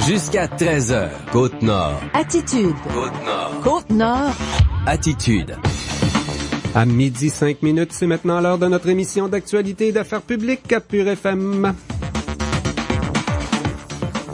Jusqu'à 13h, Côte-Nord. Attitude. Côte-Nord. Côte-Nord. Attitude. À 12:05, c'est maintenant l'heure de notre émission d'actualité et d'affaires publiques à Pure FM.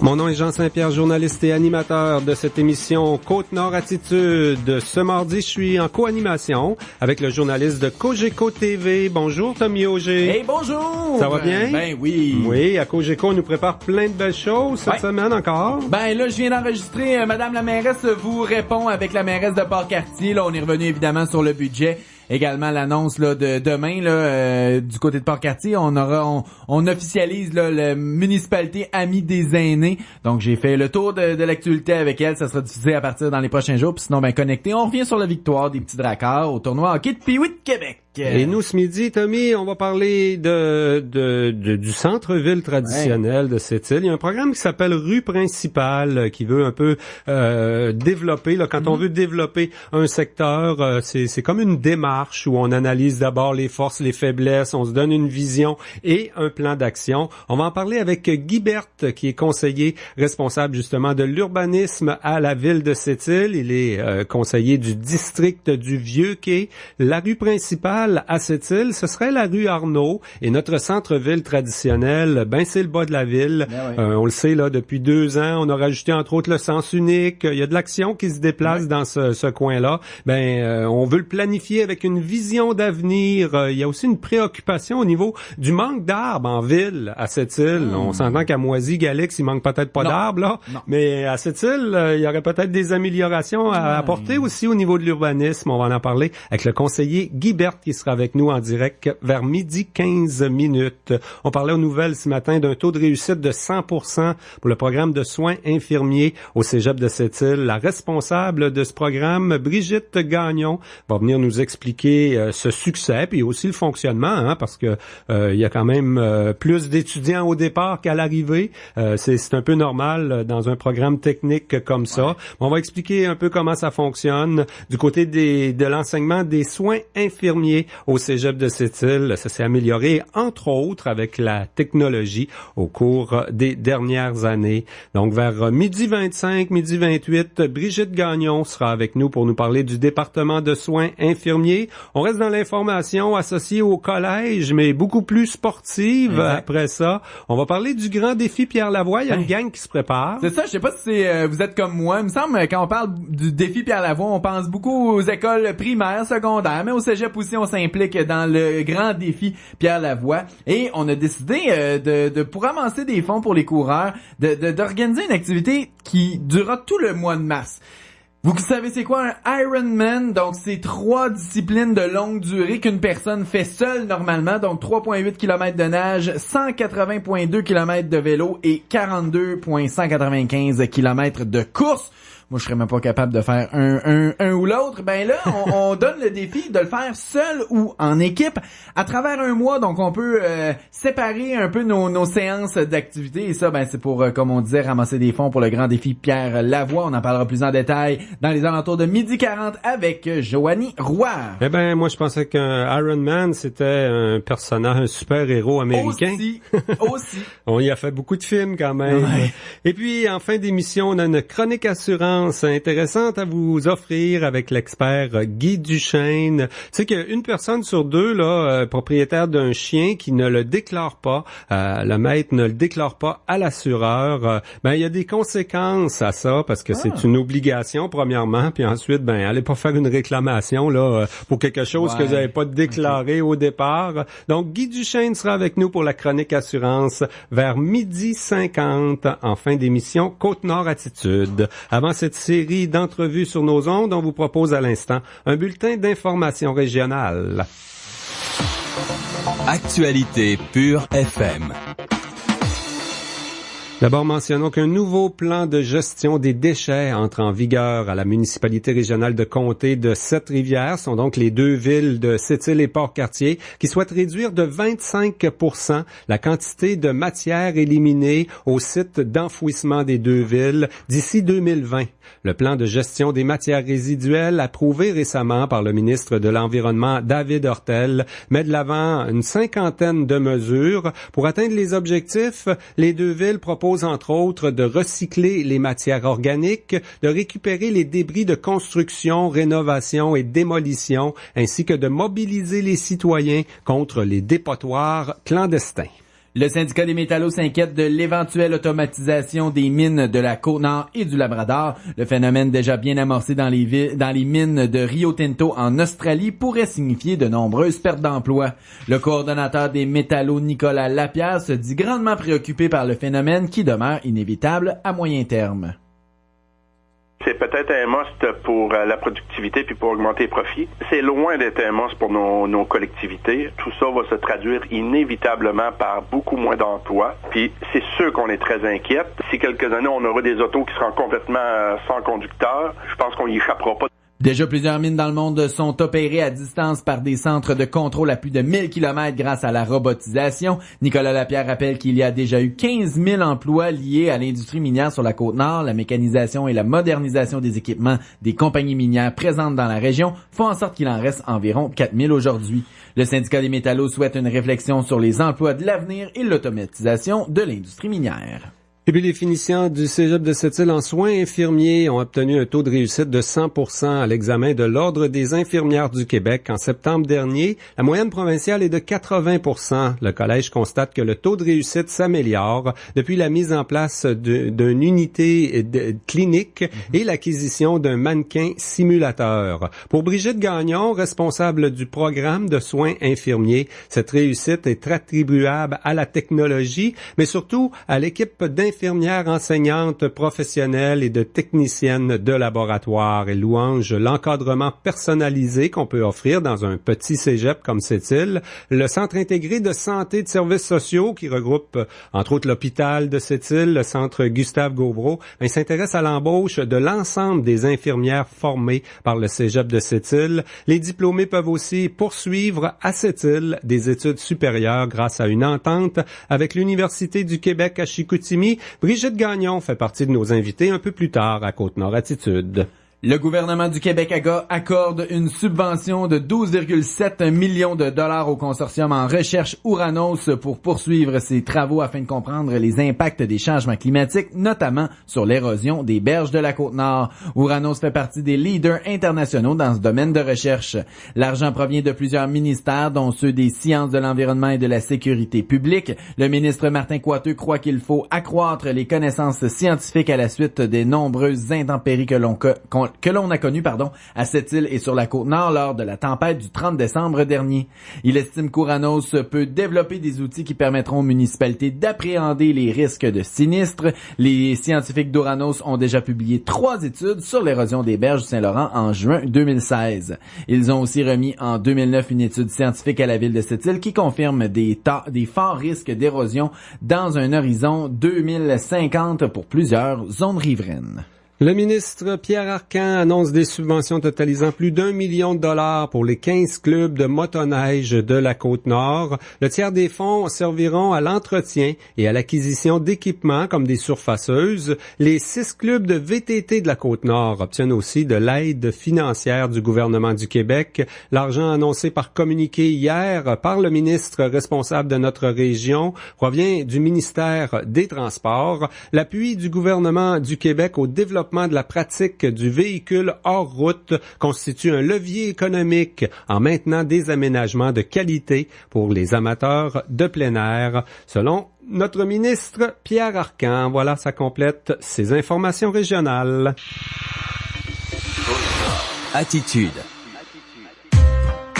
Mon nom est Jean Saint-Pierre, journaliste et animateur de cette émission Côte-Nord Attitude. Ce mardi, je suis en co-animation avec le journaliste de Cogeco TV. Bonjour, Tommy Auger. Hey, bonjour! Ça va bien? Ben oui. Oui, à Cogeco, on nous prépare plein de belles choses cette semaine encore. Ben là, je viens d'enregistrer Madame la mairesse vous répond avec la mairesse de Port-Cartier. Là, on est revenu évidemment sur le budget. Également l'annonce là de demain là du côté de Port-Cartier, on officialise là la municipalité amie des aînés. Donc j'ai fait le tour de l'actualité avec elle, ça sera diffusé à partir dans les prochains jours. Puis sinon ben connecté, on revient sur la victoire des petits Dracards au tournoi hockey de Pee-Wee de Québec. Et nous, ce midi, Tommy, on va parler du centre-ville traditionnel de cette île. Il y a un programme qui s'appelle Rue Principale qui veut un peu développer. Là, quand on veut développer un secteur, c'est comme une démarche où on analyse d'abord les forces, les faiblesses, on se donne une vision et un plan d'action. On va en parler avec Guy Berthe, qui est conseiller responsable justement de l'urbanisme à la ville de cette île. Il est conseiller du district du Vieux-Quai. La rue principale à cette île, ce serait la rue Arnaud, et notre centre-ville traditionnel, ben c'est le bas de la ville. On le sait là depuis 2 ans, on a rajouté entre autres le sens unique. Il y a de l'action qui se déplace dans ce coin-là. On veut le planifier avec une vision d'avenir. Il y a aussi une préoccupation au niveau du manque d'arbres en ville à cette île. On s'entend qu'à Moisy-Galix, il manque peut-être pas d'arbres là, mais à cette île, il y aurait peut-être des améliorations à apporter aussi au niveau de l'urbanisme. On va en parler avec le conseiller Guy Berthe qui sera avec nous en direct vers 12:15. On parlait aux nouvelles ce matin d'un taux de réussite de 100% pour le programme de soins infirmiers au cégep de cette île. La responsable de ce programme, Brigitte Gagnon, va venir nous expliquer ce succès puis aussi le fonctionnement, parce que il y a quand même plus d'étudiants au départ qu'à l'arrivée. C'est un peu normal dans un programme technique comme ça. On va expliquer un peu comment ça fonctionne du côté de l'enseignement des soins infirmiers au cégep de cette île. Ça s'est amélioré, entre autres, avec la technologie au cours des dernières années. Donc, vers 12:25, 12:28, Brigitte Gagnon sera avec nous pour nous parler du département de soins infirmiers. On reste dans l'information associée au collège, mais beaucoup plus sportive. Exact. Après ça, on va parler du grand défi Pierre Lavoie. Il y a une gang qui se prépare. C'est ça, je sais pas si vous êtes comme moi. Il me semble, quand on parle du défi Pierre Lavoie, on pense beaucoup aux écoles primaires, secondaires, mais au cégep aussi, on s'implique dans le grand défi Pierre Lavoie. Et on a décidé pour amasser des fonds pour les coureurs, d'organiser une activité qui durera tout le mois de mars. Vous savez c'est quoi un Ironman? Donc c'est 3 disciplines de longue durée qu'une personne fait seule normalement. Donc 3,8 km de nage, 180,2 km de vélo et 42,195 km de course. Moi, je serais même pas capable de faire un ou l'autre. Ben là, on donne le défi de le faire seul ou en équipe à travers un mois. Donc, on peut séparer un peu nos séances d'activité. Et ça, ben c'est pour, comme on disait, ramasser des fonds pour le grand défi Pierre Lavoie. On en parlera plus en détail dans les alentours de 12:40 avec Joanie Roy. Eh ben, moi, je pensais qu'un Iron Man, c'était un personnage, un super-héros américain. Aussi. On y a fait beaucoup de films quand même. Ouais. Et puis, en fin d'émission, on a une chronique assurance intéressante à vous offrir avec l'expert Guy Duchesne. Tu sais qu'il y a une personne sur 2 là, propriétaire d'un chien qui ne le déclare pas, le maître ne le déclare pas à l'assureur. Il y a des conséquences à ça parce que c'est une obligation premièrement, puis ensuite allez pas faire une réclamation là pour quelque chose que vous n'avez pas déclaré au départ. Donc Guy Duchesne sera avec nous pour la chronique assurance vers 12:50 en fin d'émission Côte-Nord Attitude. Avant cette série d'entrevues sur nos ondes, on vous propose à l'instant un bulletin d'information régionale. Actualité Pure FM. D'abord, mentionnons qu'un nouveau plan de gestion des déchets entre en vigueur à la municipalité régionale de Comté de Sept-Rivières. Ce sont donc les 2 villes de Sept-Îles et Port-Cartier qui souhaitent réduire de 25% la quantité de matière éliminée au site d'enfouissement des 2 villes d'ici 2020. Le plan de gestion des matières résiduelles approuvé récemment par le ministre de l'Environnement David Hortel met de l'avant une 50aine de mesures. Pour atteindre les objectifs, les 2 villes proposent propose entre autres de recycler les matières organiques, de récupérer les débris de construction, rénovation et démolition, ainsi que de mobiliser les citoyens contre les dépotoirs clandestins. Le syndicat des métallos s'inquiète de l'éventuelle automatisation des mines de la Côte-Nord et du Labrador. Le phénomène déjà bien amorcé dans les mines de Rio Tinto en Australie pourrait signifier de nombreuses pertes d'emplois. Le coordonnateur des métallos, Nicolas Lapierre, se dit grandement préoccupé par le phénomène qui demeure inévitable à moyen terme. C'est peut-être un must pour la productivité puis pour augmenter les profits. C'est loin d'être un must pour nos collectivités. Tout ça va se traduire inévitablement par beaucoup moins d'emplois. Puis c'est sûr qu'on est très inquiète. Si quelques années, on aura des autos qui seront complètement sans conducteur, je pense qu'on y échappera pas. Déjà, plusieurs mines dans le monde sont opérées à distance par des centres de contrôle à plus de 1000 km grâce à la robotisation. Nicolas Lapierre rappelle qu'il y a déjà eu 15 000 emplois liés à l'industrie minière sur la Côte-Nord. La mécanisation et la modernisation des équipements des compagnies minières présentes dans la région font en sorte qu'il en reste environ 4 000 aujourd'hui. Le syndicat des métallos souhaite une réflexion sur les emplois de l'avenir et l'automatisation de l'industrie minière. Et puis les finissants du Cégep de Sept-Îles en soins infirmiers ont obtenu un taux de réussite de 100% à l'examen de l'Ordre des infirmières du Québec en septembre dernier. La moyenne provinciale est de 80%. Le collège constate que le taux de réussite s'améliore depuis la mise en place d'une unité clinique et l'acquisition d'un mannequin simulateur. Pour Brigitte Gagnon, responsable du programme de soins infirmiers, cette réussite est attribuable à la technologie, mais surtout à l'équipe d'infirmières enseignantes professionnelles et de techniciennes de laboratoire. Elle louange l'encadrement personnalisé qu'on peut offrir dans un petit cégep comme Sept-Îles. Le Centre intégré de santé et de services sociaux, qui regroupe entre autres l'hôpital de Sept-Îles, le Centre Gustave-Gauvreau, s'intéresse à l'embauche de l'ensemble des infirmières formées par le Cégep de Sept-Îles. Les diplômés peuvent aussi poursuivre à Sept-Îles des études supérieures grâce à une entente avec l'Université du Québec à Chicoutimi. Brigitte Gagnon fait partie de nos invités un peu plus tard à Côte-Nord Attitude. Le gouvernement du Québec accorde une subvention de 12,7 millions de dollars au consortium en recherche Ouranos pour poursuivre ses travaux afin de comprendre les impacts des changements climatiques, notamment sur l'érosion des berges de la Côte-Nord. Ouranos fait partie des leaders internationaux dans ce domaine de recherche. L'argent provient de plusieurs ministères, dont ceux des sciences de l'environnement et de la sécurité publique. Le ministre Martin Coiteux croit qu'il faut accroître les connaissances scientifiques à la suite des nombreuses intempéries que l'on a connu à Sept-Îles et sur la Côte-Nord lors de la tempête du 30 décembre dernier. Il estime qu'Ouranos peut développer des outils qui permettront aux municipalités d'appréhender les risques de sinistres. Les scientifiques d'Ouranos ont déjà publié 3 études sur l'érosion des berges du Saint-Laurent en juin 2016. Ils ont aussi remis en 2009 une étude scientifique à la ville de Sept-Îles qui confirme des forts risques d'érosion dans un horizon 2050 pour plusieurs zones riveraines. Le ministre Pierre Arcan annonce des subventions totalisant plus d'1 million de dollars pour les 15 clubs de motoneige de la Côte-Nord. Le tiers des fonds serviront à l'entretien et à l'acquisition d'équipements comme des surfaceuses. Les 6 clubs de VTT de la Côte-Nord obtiennent aussi de l'aide financière du gouvernement du Québec. L'argent annoncé par communiqué hier par le ministre responsable de notre région provient du ministère des Transports. L'appui du gouvernement du Québec au développement de la pratique du véhicule hors route constitue un levier économique en maintenant des aménagements de qualité pour les amateurs de plein air, selon notre ministre Pierre Arcan. Voilà, ça complète ces informations régionales. Attitude.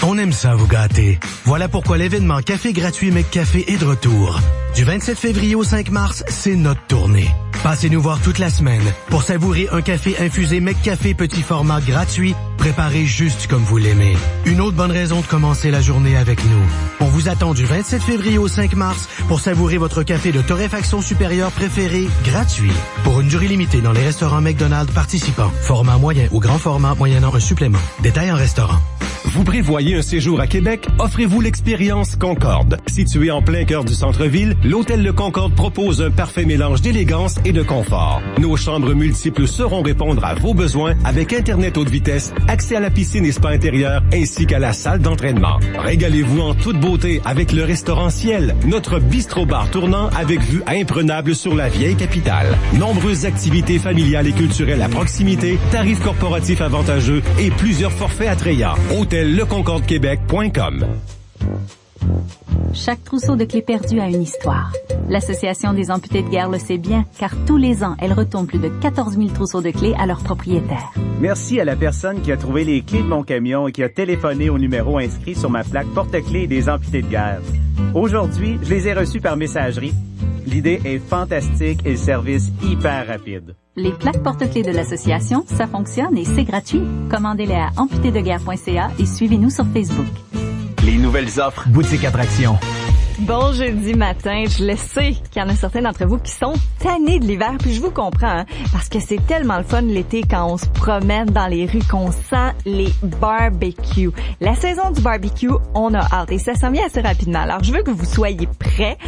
On aime ça vous gâter. Voilà pourquoi l'événement Café gratuit McCafé est de retour. Du 27 février au 5 mars, c'est notre tournée. Passez nous voir toute la semaine pour savourer un café infusé McCafé petit format gratuit, préparé juste comme vous l'aimez. Une autre bonne raison de commencer la journée avec nous. On vous attend du 27 février au 5 mars pour savourer votre café de torréfaction supérieure préféré gratuit. Pour une durée limitée dans les restaurants McDonald's participants. Format moyen ou grand format moyennant un supplément. Détail en restaurant. Vous prévoyez un séjour à Québec? Offrez-vous l'expérience Concorde. Situé en plein cœur du centre-ville, l'Hôtel Le Concorde propose un parfait mélange d'élégance et de confort. Nos chambres multiples sauront répondre à vos besoins avec Internet haute vitesse, accès à la piscine et spa intérieur ainsi qu'à la salle d'entraînement. Régalez-vous en toute beauté avec le restaurant Ciel, notre bistrot-bar tournant avec vue imprenable sur la vieille capitale. Nombreuses activités familiales et culturelles à proximité, tarifs corporatifs avantageux et plusieurs forfaits attrayants. HôtelLeConcordeQuébec.com. Chaque trousseau de clés perdues a une histoire. L'Association des amputés de guerre le sait bien, car tous les ans, elle retourne plus de 14 000 trousseaux de clés à leurs propriétaires. Merci à la personne qui a trouvé les clés de mon camion et qui a téléphoné au numéro inscrit sur ma plaque porte-clés des amputés de guerre. Aujourd'hui, je les ai reçus par messagerie. L'idée est fantastique et le service hyper rapide. Les plaques porte-clés de l'association, ça fonctionne et c'est gratuit. Commandez-les à amputédeguerre.ca et suivez-nous sur Facebook. Les nouvelles offres Boutique Attraction. Bon jeudi matin, je le sais qu'il y en a certains d'entre vous qui sont tannés de l'hiver, puis je vous comprends, hein, parce que c'est tellement le fun l'été quand on se promène dans les rues, qu'on sent les barbecues. La saison du barbecue, on a hâte et ça s'en vient assez rapidement. Alors je veux que vous soyez prêts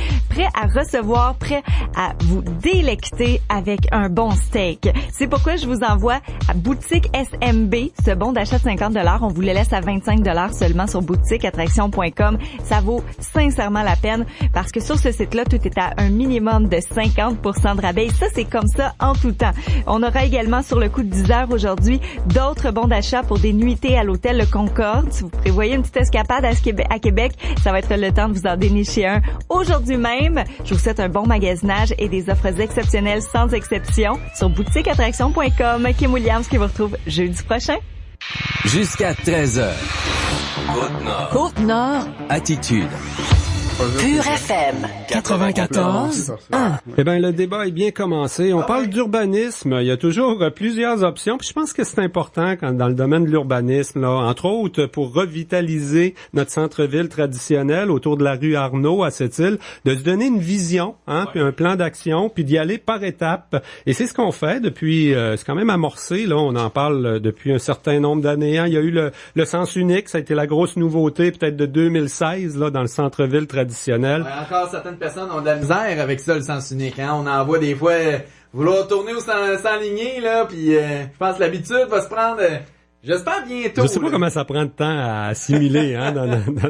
à recevoir, prêts à vous délecter avec un bon steak. C'est pourquoi je vous envoie à Boutique SMB, ce bon d'achat de 50$, on vous le laisse à 25$ seulement sur boutiqueattraction.com. Ça vaut sincèrement la peine parce que sur ce site-là, tout est à un minimum de 50% de rabais. Et ça, c'est comme ça en tout temps. On aura également sur le coup de 10h aujourd'hui d'autres bons d'achat pour des nuitées à l'hôtel Le Concorde. Si vous prévoyez une petite escapade à Québec, ça va être le temps de vous en dénicher un aujourd'hui même. Je vous souhaite un bon magasinage et des offres exceptionnelles sans exception sur boutiqueattraction.com. Kim Williams qui vous retrouve jeudi prochain. Jusqu'à 13h. Côte-Nord. Côte-Nord. Attitude. Pure FM 94.1. Eh bien, le débat est bien commencé. On parle d'urbanisme. Il y a toujours plusieurs options. Puis je pense que c'est important quand dans le domaine de l'urbanisme, là, entre autres, pour revitaliser notre centre-ville traditionnel autour de la rue Arnaud à Sept-Îles, de se donner une vision, puis un plan d'action, puis d'y aller par étapes. Et c'est ce qu'on fait depuis, c'est quand même amorcé, là. On en parle depuis un certain nombre d'années. Il y a eu le sens unique. Ça a été la grosse nouveauté, peut-être de 2016, là, dans le centre-ville traditionnel. Ouais, encore certaines personnes ont de la misère avec ça, le sens unique. Hein? On en voit des fois vouloir tourner ou s'enligner, là, puis je pense que l'habitude va se prendre... J'espère bientôt. Je sais pas comment ça prend de temps à assimiler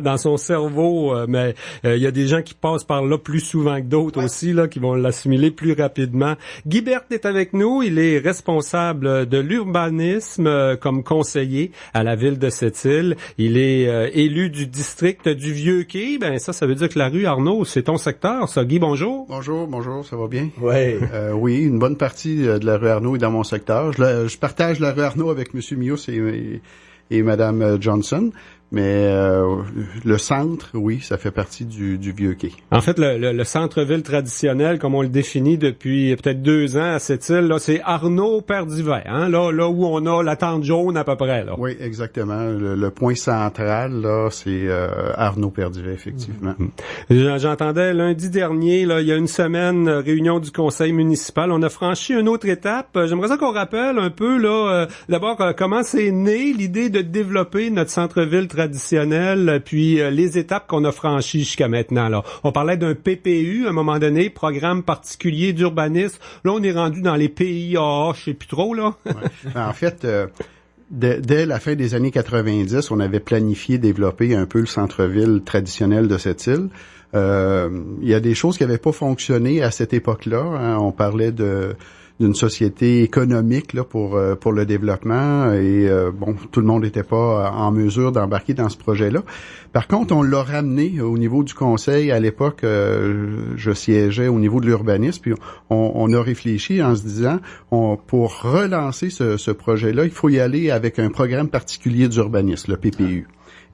dans son cerveau, mais il y a des gens qui passent par là plus souvent que d'autres aussi, là, qui vont l'assimiler plus rapidement. Guy Berthe est avec nous. Il est responsable de l'urbanisme comme conseiller à la ville de Sept-Îles. Il est élu du district du Vieux-Quai. Ben ça veut dire que la rue Arnaud, c'est ton secteur, ça. Guy, bonjour. Bonjour, ça va bien? Oui. Oui, une bonne partie de la rue Arnaud est dans mon secteur. Je partage la rue Arnaud avec M. Mios et Mme Johnson, mais le centre, oui, ça fait partie du Vieux-Quai. En fait, le centre-ville traditionnel, comme on le définit depuis peut-être 2 ans à Sept-Îles, là, c'est Arnaud-Père-d'Hiver, hein, là où on a la tente jaune à peu près, là. Oui, exactement. Le point central, là, c'est Arnaud-Père-d'Hiver, effectivement. J'entendais lundi dernier, là, il y a une semaine, réunion du conseil municipal, on a franchi une autre étape. J'aimerais ça qu'on rappelle un peu, là, d'abord, comment c'est né l'idée de développer notre centre-ville traditionnel, puis les étapes qu'on a franchies jusqu'à maintenant. Là, on parlait d'un PPU à un moment donné, programme particulier d'urbanisme. Là, on est rendu dans les PIAA, je sais plus trop là. Ouais. En fait, dès la fin des années 90, on avait planifié développer un peu le centre-ville traditionnel de cette île. Il y a des choses qui n'avaient pas fonctionné à cette époque-là. Hein. On parlait d'une société économique là pour le développement et tout le monde n'était pas en mesure d'embarquer dans ce projet-là. Par contre, on l'a ramené au niveau du conseil. À l'époque, je siégeais au niveau de l'urbanisme, puis on a réfléchi en se disant, pour relancer ce projet-là, il faut y aller avec un programme particulier d'urbanisme, le PPU.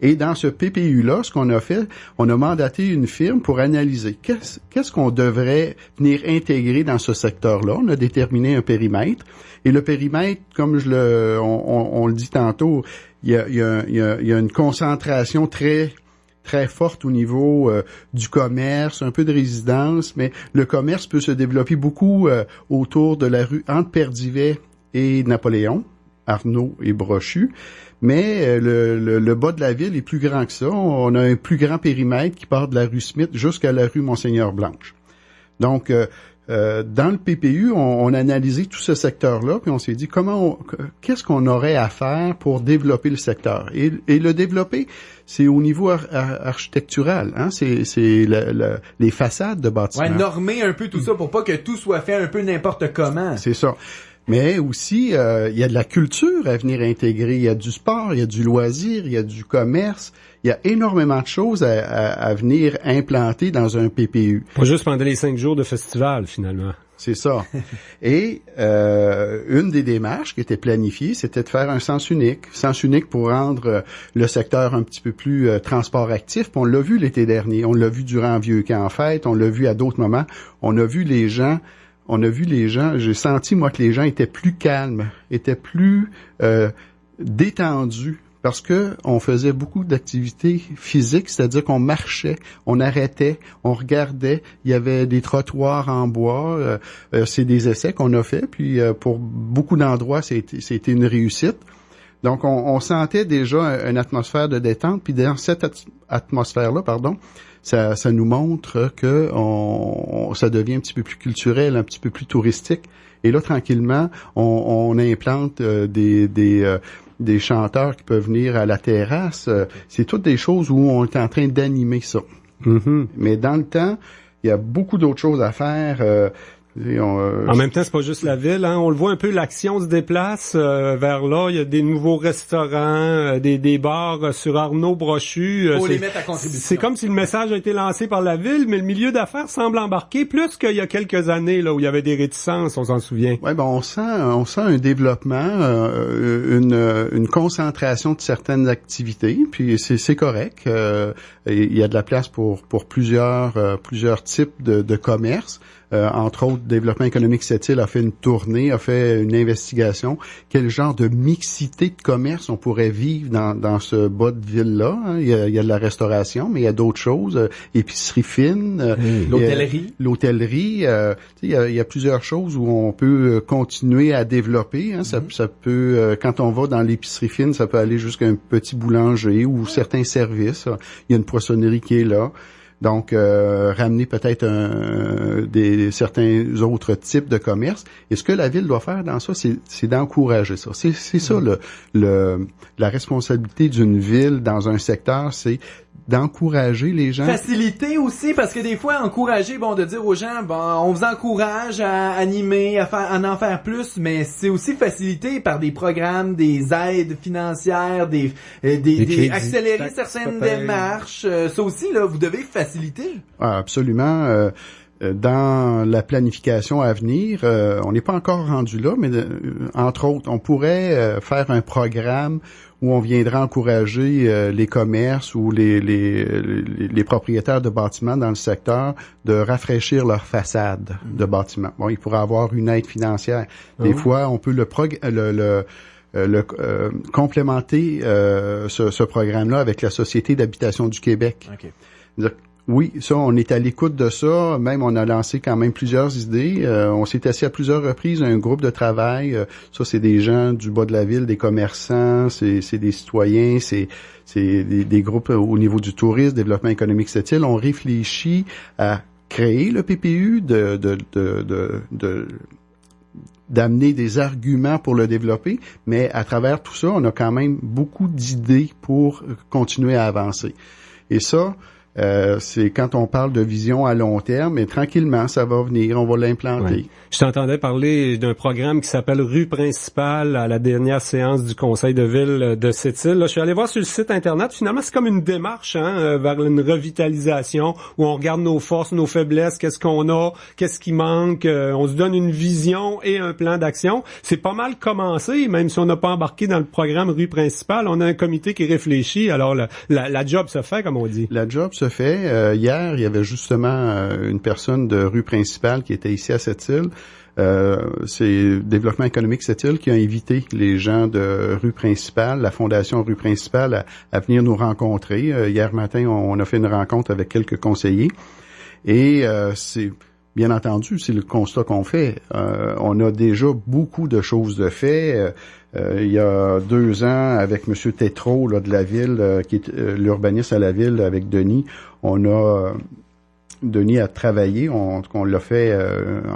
Et dans ce PPU-là, ce qu'on a fait, on a mandaté une firme pour analyser qu'est-ce qu'on devrait venir intégrer dans ce secteur-là. On a déterminé un périmètre. Et le périmètre, comme on le dit tantôt, il y a une concentration très très forte au niveau du commerce, un peu de résidence, mais le commerce peut se développer beaucoup autour de la rue entre Père-d'Hiver et Napoléon. Arnaud et Brochu. Mais le bas de la ville est plus grand que ça. On a un plus grand périmètre qui part de la rue Smith jusqu'à la rue Monseigneur-Blanche. Donc, dans le PPU, on a analysé tout ce secteur-là, puis on s'est dit qu'est-ce qu'on aurait à faire pour développer le secteur. Et le développer, c'est au niveau architectural, hein. C'est les façades de bâtiments. Ouais, normer un peu tout ça pour pas que tout soit fait un peu n'importe comment. C'est ça. Mais aussi, il y a de la culture à venir intégrer. Il y a du sport, il y a du loisir, il y a du commerce. Il y a énormément de choses à venir implanter dans un PPU. Pas juste pendant les 5 jours de festival, finalement. C'est ça. Et une des démarches qui était planifiée, c'était de faire un sens unique. Sens unique pour rendre le secteur un petit peu plus transport actif. Puis on l'a vu l'été dernier. On l'a vu durant Vieux Camp en fête. On l'a vu à d'autres moments. On a vu les gens, j'ai senti, moi, que les gens étaient plus calmes, étaient plus détendus, parce que on faisait beaucoup d'activités physiques, c'est-à-dire qu'on marchait, on arrêtait, on regardait, il y avait des trottoirs en bois, c'est des essais qu'on a fait, puis pour beaucoup d'endroits, c'était une réussite. Donc, on sentait déjà une atmosphère de détente, puis dans cette atmosphère-là, ça nous montre que ça devient un petit peu plus culturel, un petit peu plus touristique. Et là, tranquillement, on implante des chanteurs qui peuvent venir à la terrasse. C'est toutes des choses où on est en train d'animer ça. Mm-hmm. Mais dans le temps, il y a beaucoup d'autres choses à faire. En même temps, c'est pas juste la ville, hein. On le voit un peu, l'action se déplace vers là. Il y a des nouveaux restaurants, des bars sur Arnaud Brochu. Faut les mettre à contribution. C'est comme si le message a été lancé par la ville, mais le milieu d'affaires semble embarquer plus qu'il y a quelques années là où il y avait des réticences, on s'en souvient. Ouais, on sent un développement, une concentration de certaines activités, puis c'est correct. Il y a de la place pour plusieurs types de commerces. Entre autres, Développement économique Sept-Îles a fait une tournée, a fait une investigation. Quel genre de mixité de commerce on pourrait vivre dans ce bas de ville-là? Hein? Il y a de la restauration, mais il y a d'autres choses. Épicerie fine. L'hôtellerie. L'hôtellerie. Il y a plusieurs choses où on peut continuer à développer. Hein? Ça peut, quand on va dans l'épicerie fine, ça peut aller jusqu'à un petit boulanger ou certains services. Il y a une poissonnerie qui est là. Donc, ramener peut-être certains autres types de commerce. Et ce que la ville doit faire dans ça, c'est d'encourager ça. C'est ça la responsabilité d'une ville dans un secteur, c'est d'encourager les gens. Faciliter aussi, parce que des fois, encourager, de dire aux gens, on vous encourage à animer, à en faire plus, mais c'est aussi facilité par des programmes, des aides financières, des accélérer certaines démarches. Ça aussi, là, vous devez faciliter. Ah, absolument. Dans la planification à venir, on n'est pas encore rendu là, mais entre autres, on pourrait faire un programme où on viendra encourager les commerces ou les propriétaires de bâtiments dans le secteur de rafraîchir leur façade de bâtiments. Bon, il pourra avoir une aide financière. Des fois, on peut complémenter ce programme-là avec la Société d'habitation du Québec. Okay. Oui, ça, on est à l'écoute de ça. Même, on a lancé quand même plusieurs idées. On s'est assis à plusieurs reprises, un groupe de travail. Ça, c'est des gens du bas de la ville, des commerçants, c'est des citoyens, c'est des groupes au niveau du tourisme, développement économique Sept-Îles. On réfléchit à créer le PPU, d'amener des arguments pour le développer, mais à travers tout ça, on a quand même beaucoup d'idées pour continuer à avancer. Et ça, c'est quand on parle de vision à long terme, mais tranquillement, ça va venir, on va l'implanter. Ouais. Je t'entendais parler d'un programme qui s'appelle Rue principale à la dernière séance du Conseil de ville de Sept-Îles. Là, je suis allé voir sur le site Internet. Finalement, c'est comme une démarche vers une revitalisation où on regarde nos forces, nos faiblesses, qu'est-ce qu'on a, qu'est-ce qui manque. On se donne une vision et un plan d'action. C'est pas mal commencé, même si on n'a pas embarqué dans le programme Rue principale. On a un comité qui réfléchit. Alors, la job se fait, comme on dit. La job se fait. Hier, il y avait justement une personne de Rue principale qui était ici à Sept-Îles. C'est Développement économique Sept-Îles qui a invité les gens de Rue principale, la Fondation Rue principale, à venir nous rencontrer. Hier matin, on a fait une rencontre avec quelques conseillers. Et bien entendu, c'est le constat qu'on fait. On a déjà beaucoup de choses de fait. Il y a 2 ans, avec M. Tétrault là, de la ville, qui est l'urbaniste à la ville, avec Denis, Denis a travaillé, on l'a fait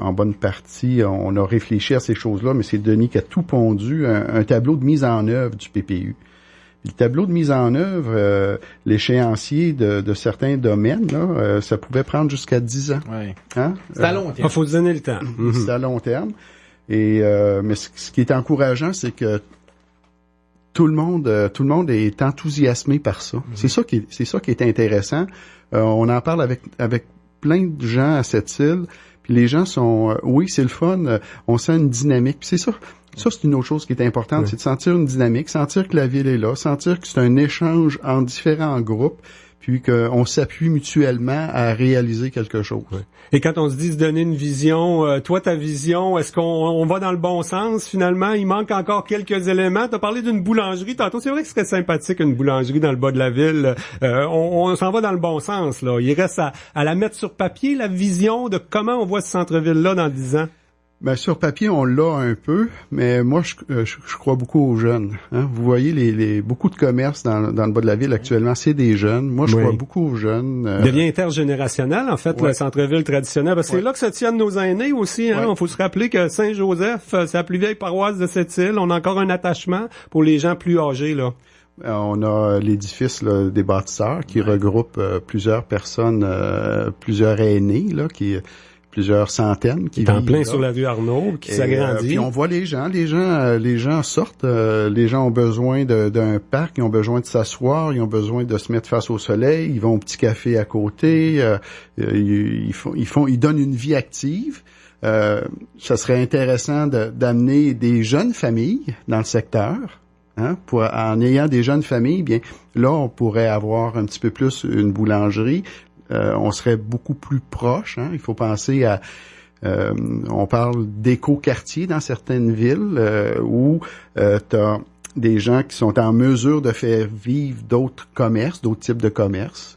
en bonne partie, on a réfléchi à ces choses-là, mais c'est Denis qui a tout pondu, un tableau de mise en œuvre du PPU. Le tableau de mise en œuvre, l'échéancier de certains domaines, là, ça pouvait prendre jusqu'à 10 ans. Ouais. Hein? C'est à long terme. Il faut se donner le temps. C'est à long terme. Et mais ce qui est encourageant, c'est que tout le monde est enthousiasmé par ça. C'est ça qui est intéressant. On en parle avec plein de gens à cette île. Puis les gens sont, oui, c'est le fun. On sent une dynamique. Puis c'est ça. Ça, c'est une autre chose qui est importante, c'est de sentir une dynamique, sentir que la ville est là, sentir que c'est un échange entre différents groupes, puis qu'on s'appuie mutuellement à réaliser quelque chose. Ouais. Et quand on se dit se donner une vision, toi, ta vision, est-ce qu'on va dans le bon sens, finalement? Il manque encore quelques éléments. Tu as parlé d'une boulangerie tantôt. C'est vrai que ce serait sympathique, une boulangerie dans le bas de la ville. On s'en va dans le bon sens, là. Il reste à la mettre sur papier, la vision de comment on voit ce centre-ville-là dans 10 ans. Ben, sur papier, on l'a un peu, mais moi, je crois beaucoup aux jeunes. Hein? Vous voyez beaucoup de commerces dans le bas de la ville actuellement, c'est des jeunes. Moi, je crois beaucoup aux jeunes. Il devient intergénérationnel, en fait, le centre-ville traditionnel. Parce que c'est là que se tiennent nos aînés aussi. Hein? Il faut se rappeler que Saint-Joseph, c'est la plus vieille paroisse de cette île. On a encore un attachement pour les gens plus âgés, là. On a l'édifice là, des bâtisseurs qui regroupe plusieurs personnes, plusieurs aînés, là, plusieurs centaines qui vivent en plein là. Sur la rue Arnaud, qui s'agrandit. Puis on voit les gens sortent, les gens ont besoin d'un parc, ils ont besoin de s'asseoir, ils ont besoin de se mettre face au soleil, ils vont au petit café à côté, ils donnent une vie active. Ça serait intéressant d'amener des jeunes familles dans le secteur. Hein, en ayant des jeunes familles, bien là, on pourrait avoir un petit peu plus une boulangerie. On serait beaucoup plus proche. Hein. Il faut penser à... on parle d'éco-quartiers dans certaines villes où tu as des gens qui sont en mesure de faire vivre d'autres commerces, d'autres types de commerces,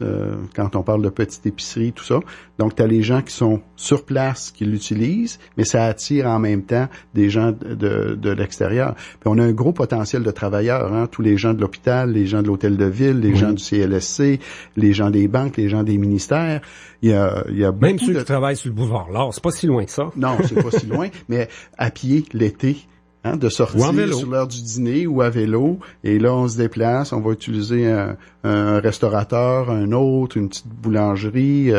quand on parle de petites épiceries, tout ça. Donc, tu as les gens qui sont sur place, qui l'utilisent, mais ça attire en même temps des gens de l'extérieur. Puis on a un gros potentiel de travailleurs, hein, tous les gens de l'hôpital, les gens de l'hôtel de ville, les gens du CLSC, les gens des banques, les gens des ministères. Il y a beaucoup même ceux qui travaillent sur le boulevard L'Or, c'est pas si loin que ça. Non, c'est pas si loin, mais à pied, l'été, hein, de sortir sur l'heure du dîner ou à vélo, et là on se déplace, on va utiliser un restaurateur, un autre, une petite boulangerie,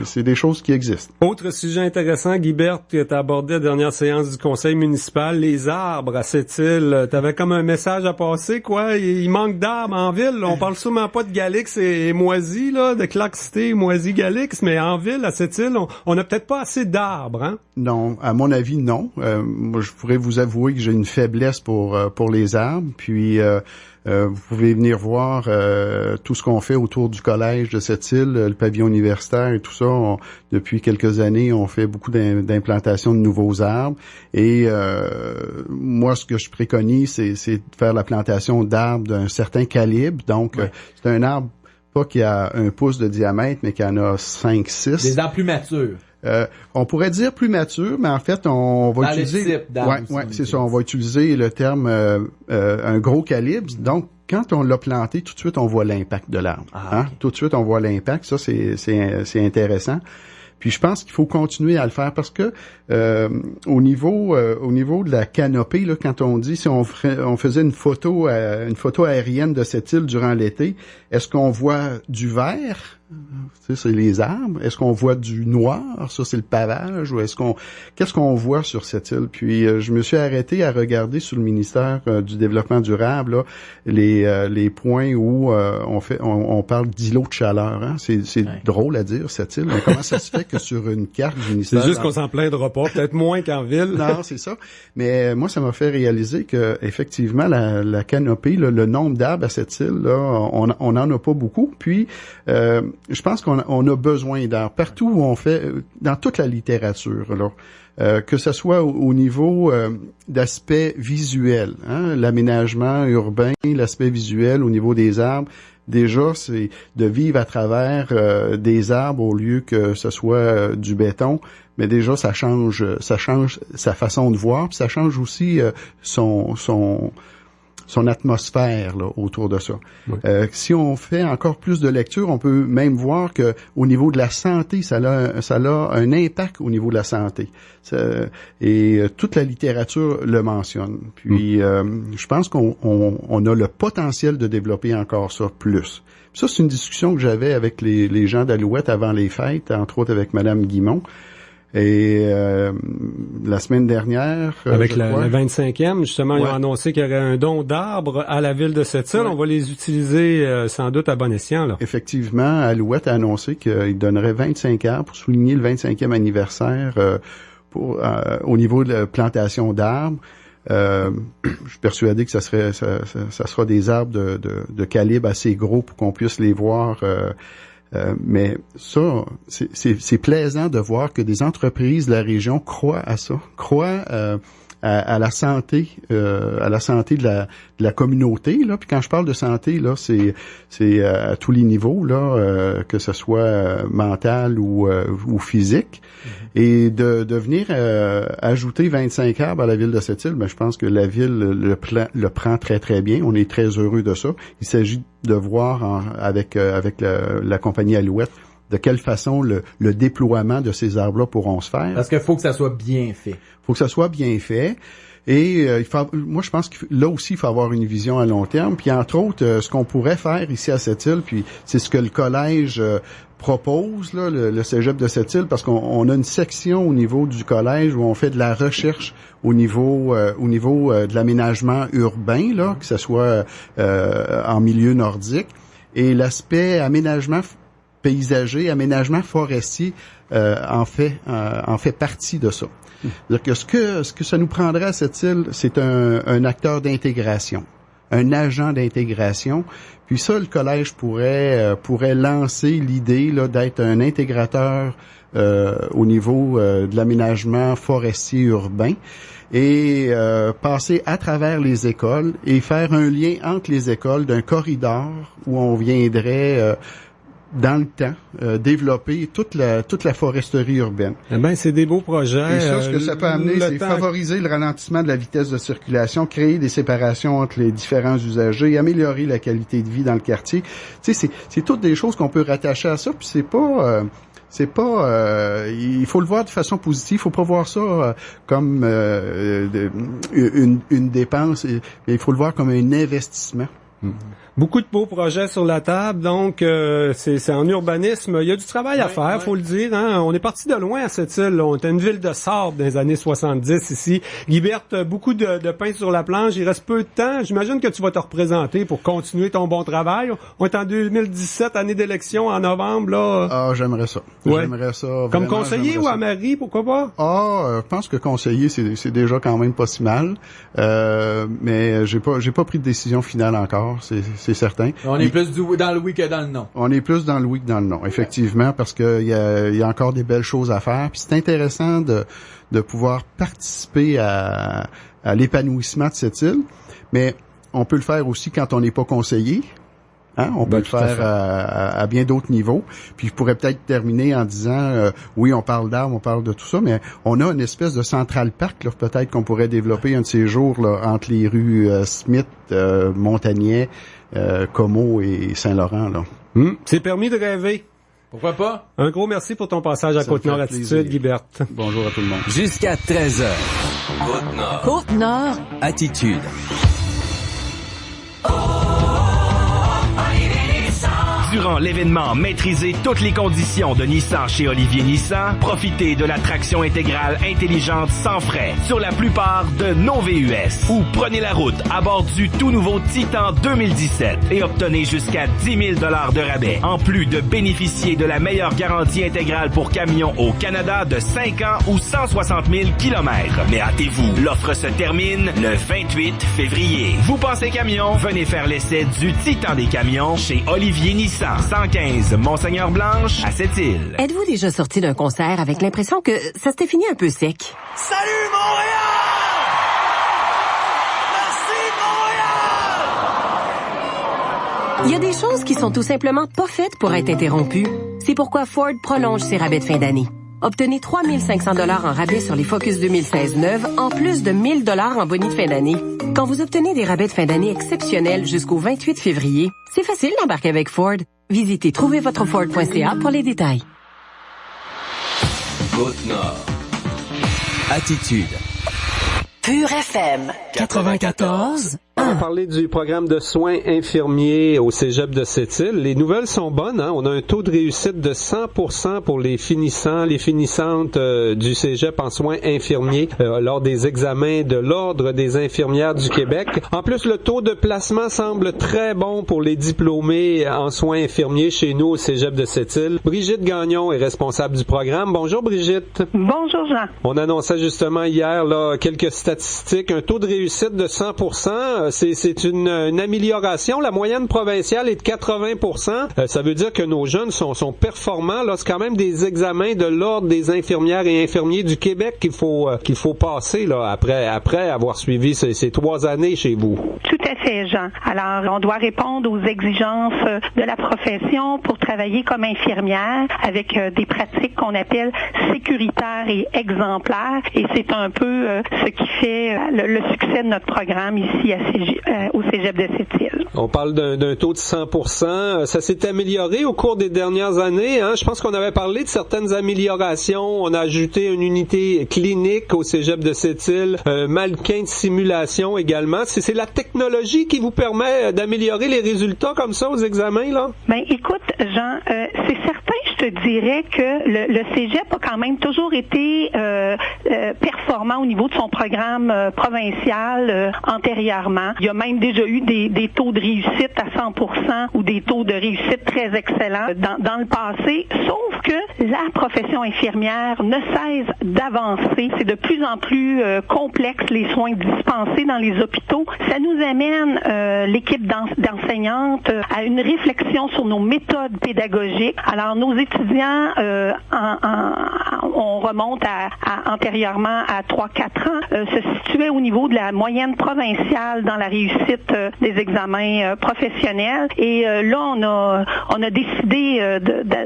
c'est des choses qui existent. Autre sujet intéressant, Guibert, que tu as abordé à la dernière séance du conseil municipal, les arbres à cette île. Tu avais comme un message à passer, quoi? Il manque d'arbres en ville. On parle sûrement pas de Galix et Moisy, là, de Clark City, Moisy, Galix, mais en ville, à cette île, on a peut-être pas assez d'arbres, hein? Non, à mon avis, non. Moi, je pourrais vous avouer que j'ai une faiblesse pour les arbres, puis vous pouvez venir voir tout ce qu'on fait autour du collège de cette île, le pavillon universitaire et tout ça. Depuis quelques années, on fait beaucoup d'implantation de nouveaux arbres. Et moi, ce que je préconise, c'est de faire la plantation d'arbres d'un certain calibre. Donc, c'est un arbre pas qui a 1 pouce de diamètre, mais qui en a 5, 6. Des arbres plus matures. On pourrait dire plus mature, mais en fait, on va utiliser... c'est ça. On va utiliser le terme un gros calibre. Donc, quand on l'a planté, tout de suite, on voit l'impact de l'arbre. Okay. Tout de suite, on voit l'impact. Ça, c'est intéressant. Puis je pense qu'il faut continuer à le faire parce que au niveau de la canopée, là, quand on dit si on faisait une photo aérienne de cette île durant l'été, est-ce qu'on voit du vert? Tu sais, c'est les arbres. Est-ce qu'on voit du noir? Ça, c'est le pavage. Ou qu'est-ce qu'on voit sur cette île? Puis, je me suis arrêté à regarder sur le ministère du Développement durable, là, les points où on parle d'îlots de chaleur. Hein? C'est drôle à dire, cette île. Mais comment ça se fait que sur une carte du ministère... C'est juste qu'on s'en plaindra pas, peut-être moins qu'en ville. Non, c'est ça. Mais moi, ça m'a fait réaliser que effectivement, la canopée, là, le nombre d'arbres à cette île, là, on en a pas beaucoup. Puis, je pense qu'on a besoin d'arbres. Partout où on fait, dans toute la littérature, là, que ce soit au niveau d'aspect visuel, hein, l'aménagement urbain, l'aspect visuel au niveau des arbres, déjà, c'est de vivre à travers des arbres au lieu que ce soit du béton. Mais déjà, ça change sa façon de voir, puis ça change aussi son atmosphère là, autour de ça. Oui. Si on fait encore plus de lecture, on peut même voir que au niveau de la santé, ça a un impact au niveau de la santé. Toute la littérature le mentionne. Puis, je pense qu'on a le potentiel de développer encore ça plus. Puis ça, c'est une discussion que j'avais avec les gens d'Alouette avant les fêtes, entre autres avec Madame Guimont. Et la semaine dernière... Avec le 25e, justement, ils ont annoncé qu'il y aurait un don d'arbres à la ville de Sept-Îles. On va les utiliser sans doute à bon escient. Là. Effectivement, Alouette a annoncé qu'il donnerait 25 arbres pour souligner le 25e anniversaire au niveau de la plantation d'arbres. Je suis persuadé que ça sera des arbres de calibre assez gros pour qu'on puisse les voir... mais ça, c'est plaisant de voir que des entreprises de la région croient à ça, croient à la santé de la communauté là. Puis quand je parle de santé là, c'est à tous les niveaux là, que ce soit mental ou physique. Et de venir ajouter 25 arbres à la ville de Sept-Îles, ben je pense que la ville le prend très très bien. On est très heureux de ça. Il s'agit de voir avec la compagnie Alouette de quelle façon le déploiement de ces arbres-là pourront se faire. Parce qu'il faut que ça soit bien fait. Faut que ça soit bien fait. Et moi, je pense que là aussi, il faut avoir une vision à long terme. Puis entre autres, ce qu'on pourrait faire ici à Sept-Îles, puis c'est ce que le collège propose, là, le cégep de Sept-Îles, parce qu'on a une section au niveau du collège où on fait de la recherche au niveau de l'aménagement urbain, là, que ce soit en milieu nordique, et l'aspect aménagement paysager, aménagement forestier en fait partie de ça. C'est-à-dire que ce que ça nous prendrait à cette île, c'est un acteur d'intégration, un agent d'intégration. Puis ça, le collège pourrait lancer l'idée là d'être un intégrateur au niveau de l'aménagement forestier urbain et passer à travers les écoles et faire un lien entre les écoles d'un corridor où on viendrait dans le temps, développer toute la foresterie urbaine. Eh ben, c'est des beaux projets. Et ça, ce que ça peut amener, c'est favoriser le ralentissement de la vitesse de circulation, créer des séparations entre les différents usagers, améliorer la qualité de vie dans le quartier. Tu sais, c'est toutes des choses qu'on peut rattacher à ça, puis c'est pas, il faut le voir de façon positive. Il faut pas voir ça comme une dépense, mais il faut le voir comme un investissement. Beaucoup de beaux projets sur la table, donc c'est en urbanisme. Il y a du travail à faire, faut le dire. Hein? On est parti de loin à cette île. On était une ville de sable dans les années 70 ici. Guibert, beaucoup de pain sur la planche. Il reste peu de temps. J'imagine que tu vas te représenter pour continuer ton bon travail. On est en 2017, année d'élection, en novembre. Là. Ah, j'aimerais ça. Ouais. J'aimerais ça. Vraiment, comme conseiller ou à mairie, pourquoi pas? Je pense que conseiller, c'est déjà quand même pas si mal. Mais j'ai pas pris de décision finale encore. C'est certain. On est plus dans le oui que dans le non. On est plus dans le oui que dans le non, effectivement, parce que il y a encore des belles choses à faire. Puis c'est intéressant de pouvoir participer à l'épanouissement de cette île, mais on peut le faire aussi quand on n'est pas conseiller. Hein? On peut le faire à bien d'autres niveaux. Puis je pourrais peut-être terminer en disant, oui, on parle d'arbres, on parle de tout ça, mais on a une espèce de Central Park, là, peut-être qu'on pourrait développer un de ces jours là, entre les rues Smith, Montagnier, Como et Saint-Laurent. Là. C'est permis de rêver. Pourquoi pas? Un gros merci pour ton passage à Côte-Nord Attitude, Guibert. Bonjour à tout le monde. Jusqu'à 13h. Côte-Nord. Côte-Nord. Attitude. Durant l'événement, maîtrisez toutes les conditions de Nissan chez Olivier Nissan. Profitez de la traction intégrale intelligente sans frais sur la plupart de nos VUS. Ou prenez la route à bord du tout nouveau Titan 2017 et obtenez jusqu'à 10 000 $ de rabais. En plus de bénéficier de la meilleure garantie intégrale pour camions au Canada de 5 ans ou 160 000 km. Mais hâtez-vous, l'offre se termine le 28 février. Vous pensez camion? Venez faire l'essai du Titan des camions chez Olivier Nissan. 115 Monseigneur-Blanche à Sept-Îles. Êtes-vous déjà sorti d'un concert avec l'impression que ça s'était fini un peu sec? Salut Montréal! Merci Il y a des choses qui sont tout simplement pas faites pour être interrompues. C'est pourquoi Ford prolonge ses rabais de fin d'année. Obtenez 3 500 $ en rabais sur les Focus 2016 neuves, en plus de 1 000 $ en boni de fin d'année. Quand vous obtenez des rabais de fin d'année exceptionnels jusqu'au 28 février, c'est facile d'embarquer avec Ford. Visitez trouvezvotreford.ca pour les détails. Côte-Nord. Attitude. Pure FM 94. On va parler du programme de soins infirmiers au cégep de Sept-Îles. Les nouvelles sont bonnes, hein? On a un taux de réussite de 100% pour les finissants, les finissantes du cégep en soins infirmiers lors des examens de l'Ordre des infirmières du Québec. En plus, le taux de placement semble très bon pour les diplômés en soins infirmiers chez nous au cégep de Sept-Îles. Brigitte Gagnon est responsable du programme. Bonjour Brigitte. Bonjour Jean. On annonçait justement hier là quelques statistiques, un taux de réussite de 100%. C'est une amélioration. La moyenne provinciale est de 80%. Ça veut dire que nos jeunes sont performants. Là, c'est quand même des examens de l'Ordre des infirmières et infirmiers du Québec qu'il faut passer là après avoir suivi ces 3 années chez vous. Tout à fait, Jean. Alors, on doit répondre aux exigences de la profession pour travailler comme infirmière avec des pratiques qu'on appelle sécuritaires et exemplaires. Et c'est un peu ce qui fait le succès de notre programme ici au cégep de Sept-Îles. On parle d'un taux de 100%. Ça s'est amélioré au cours des dernières années. Hein? Je pense qu'on avait parlé de certaines améliorations. On a ajouté une unité clinique au cégep de Sept-Îles, mannequin de simulation également. C'est la technologie qui vous permet d'améliorer les résultats comme ça aux examens, là? Ben, écoute, Jean, c'est certain, je te dirais que le cégep a quand même toujours été performant au niveau de son programme provincial antérieurement. Il y a même déjà eu des taux de réussite à 100% ou des taux de réussite très excellents dans le passé, sauf que la profession infirmière ne cesse d'avancer. C'est de plus en plus complexe les soins dispensés dans les hôpitaux. Ça nous amène, l'équipe d'enseignantes, à une réflexion sur nos méthodes pédagogiques. Alors, nos étudiants, on remonte antérieurement à 3-4 ans, se situaient au niveau de la moyenne provinciale dans la réussite des examens professionnels. Et là, on a décidé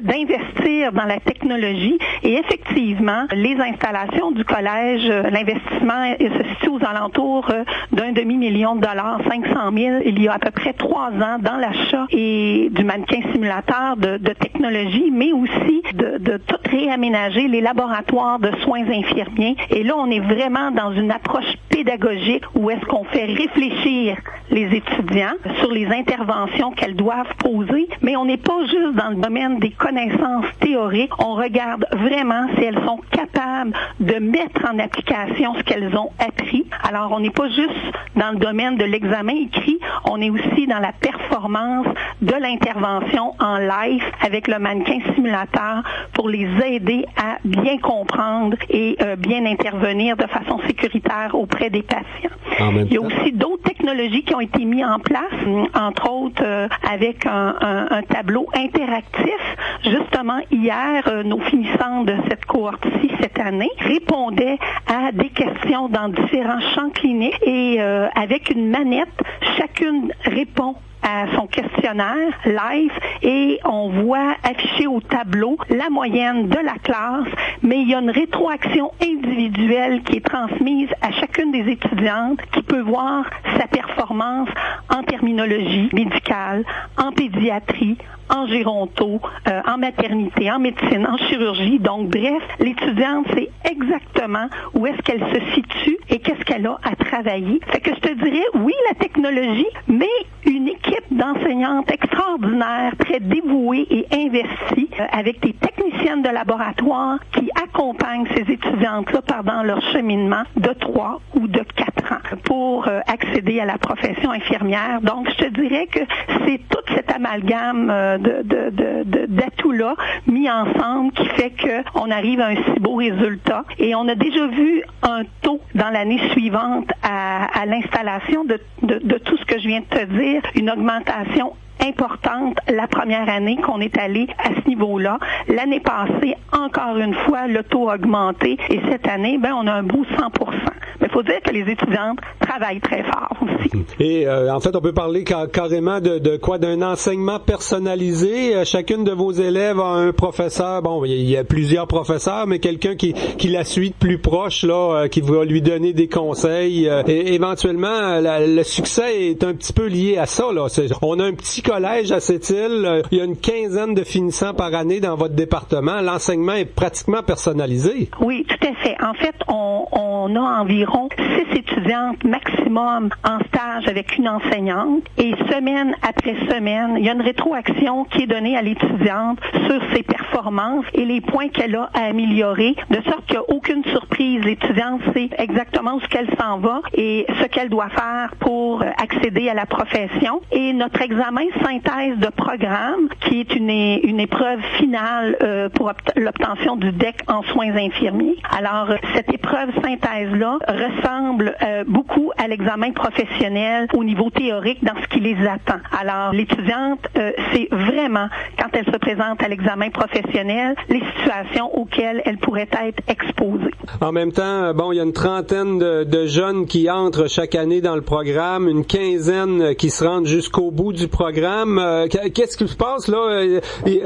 d'investir dans la technologie. Et effectivement, les installations du collège, l'investissement se situe aux alentours d'1 demi-million de dollars, 500 000, il y a à peu près 3 ans dans l'achat et du mannequin simulateur de technologie, mais aussi de tout réaménager les laboratoires de soins infirmiers. Et là, on est vraiment dans une approche pédagogique où est-ce qu'on fait réfléchir les étudiants sur les interventions qu'elles doivent poser, mais on n'est pas juste dans le domaine des connaissances théoriques, on regarde vraiment si elles sont capables de mettre en application ce qu'elles ont appris. Alors, on n'est pas juste dans le domaine de l'examen écrit, on est aussi dans la performance de l'intervention en live avec le mannequin simulateur pour les aider à bien comprendre et bien intervenir de façon sécuritaire auprès des patients. Il y a aussi d'autres technologies qui ont été mises en place, entre autres avec un tableau interactif. Justement, hier, nos finissants de cette cohorte-ci cette année répondaient à des questions dans différents champs cliniques et avec une manette, chacune répond à son questionnaire live et on voit afficher au tableau la moyenne de la classe, mais il y a une rétroaction individuelle qui est transmise à chacune des étudiantes qui peut voir sa performance en terminologie médicale, en pédiatrie, en géronto, en maternité, en médecine, en chirurgie. Donc, bref, l'étudiante sait exactement où est-ce qu'elle se situe et qu'est-ce qu'elle a à travailler. Fait que je te dirais, oui, la technologie, mais une équipe d'enseignantes extraordinaires, très dévouées et investies, avec des techniciennes de laboratoire qui accompagnent ces étudiantes-là pendant leur cheminement de 3 ou de 4 ans pour accéder à la profession infirmière. Donc, je te dirais que c'est tout cet amalgame d'atouts-là mis ensemble qui fait qu'on arrive à un si beau résultat. Et on a déjà vu un taux dans l'année suivante à l'installation de tout ce que je viens de te dire, une augmentation importante la première année qu'on est allé à ce niveau-là. L'année passée, encore une fois, le taux a augmenté et cette année, on a un beau 100%. Mais il faut dire que les étudiantes travaillent très fort aussi. Et en fait, on peut parler carrément de quoi? D'un enseignement personnalisé. Chacune de vos élèves a un professeur. Bon, il y a plusieurs professeurs, mais quelqu'un qui la suit de plus proche, là, qui va lui donner des conseils. Et éventuellement, le succès est un petit peu lié à ça, là. On a un petit collège à Sept-Îles. Il y a une quinzaine de finissants par année dans votre département. L'enseignement est pratiquement personnalisé. Oui, tout à fait. En fait, on a environ 6 étudiantes maximum en stage avec une enseignante et semaine après semaine, il y a une rétroaction qui est donnée à l'étudiante sur ses performances et les points qu'elle a à améliorer, de sorte qu'il n'y a aucune surprise. L'étudiante sait exactement où qu'elle s'en va et ce qu'elle doit faire pour accéder à la profession. Et notre examen synthèse de programme, qui est une épreuve finale pour l'obtention du DEC en soins infirmiers. Alors, cette épreuve synthèse-là ressemble beaucoup à l'examen professionnel au niveau théorique dans ce qui les attend. Alors, l'étudiante, c'est vraiment, quand elle se présente à l'examen professionnel, les situations auxquelles elle pourrait être exposée. En même temps, bon, il y a une trentaine de jeunes qui entrent chaque année dans le programme, une quinzaine qui se rendent jusqu'au bout du programme. Qu'est-ce qui se passe là?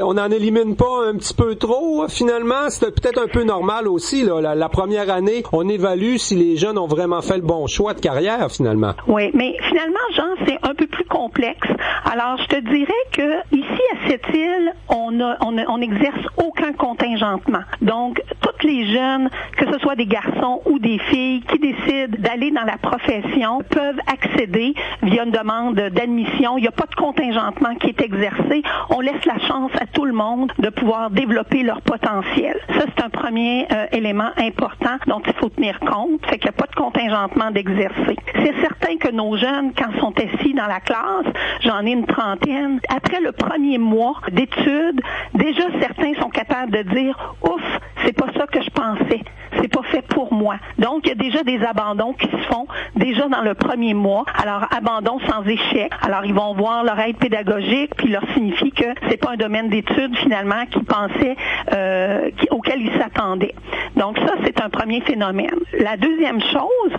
On n'en élimine pas un petit peu trop, finalement? C'est peut-être un peu normal aussi, là. La première année, on évalue si les jeunes ont vraiment fait le bon choix de carrière, finalement. Oui, mais finalement, Jean, c'est un peu plus complexe. Alors, je te dirais que ici à Sept-Îles, on n'exerce aucun contingentement. Donc, toutes les jeunes, que ce soit des garçons ou des filles qui décident d'aller dans la profession, peuvent accéder via une demande d'admission. Il n'y a pas de contingentement qui est exercé. On laisse la chance à tout le monde de pouvoir développer leur potentiel. Ça, c'est un premier élément important dont il faut tenir compte. Fait qu'il n'y a pas de contingentement d'exercer. C'est certain que nos jeunes, quand ils sont assis dans la classe, j'en ai une trentaine, après le premier mois d'études, déjà certains sont capables de dire « Ouf, c'est pas ça que je pensais. C'est pas fait pour moi. » Donc, il y a déjà des abandons qui se font déjà dans le premier mois. Alors, abandon sans échec. Alors, ils vont voir leur aide pédagogique, puis leur signifie que c'est pas un domaine d'études, finalement, qu'ils pensaient, auquel ils s'attendaient. Donc, ça, c'est un premier phénomène. La deuxième chose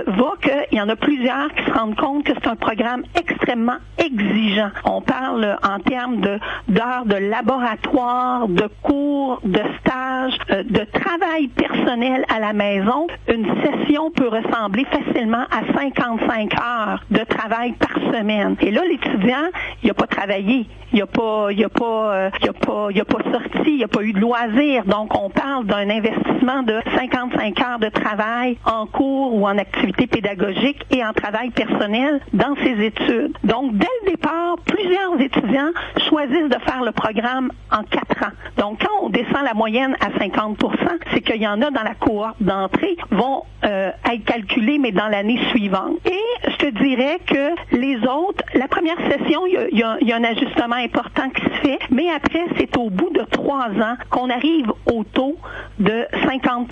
va qu'il y en a plusieurs qui se rendent compte que c'est un programme extrêmement exigeant. On parle en termes d'heures de laboratoire, de cours, de stages, de travail personnel à la maison. Une session peut ressembler facilement à 55 heures de travail par semaine. Et là, l'étudiant, il n'a pas travaillé, il n'a pas sorti, il n'a pas eu de loisirs. Donc, on parle d'un investissement de 55 heures de travail en cours ou en activité pédagogique et en travail personnel dans ses études. Donc, dès le départ, plusieurs étudiants choisissent de faire le programme en 4 ans. Donc, quand on descend la moyenne à 50%, c'est qu'il y en a dans la cohorte d'entrée vont être calculés, mais dans l'année suivante. Et je te dirais que les autres, la première session, il y a un ajustement important qui se fait, mais après, c'est au bout de 3 ans qu'on arrive au taux de 50%,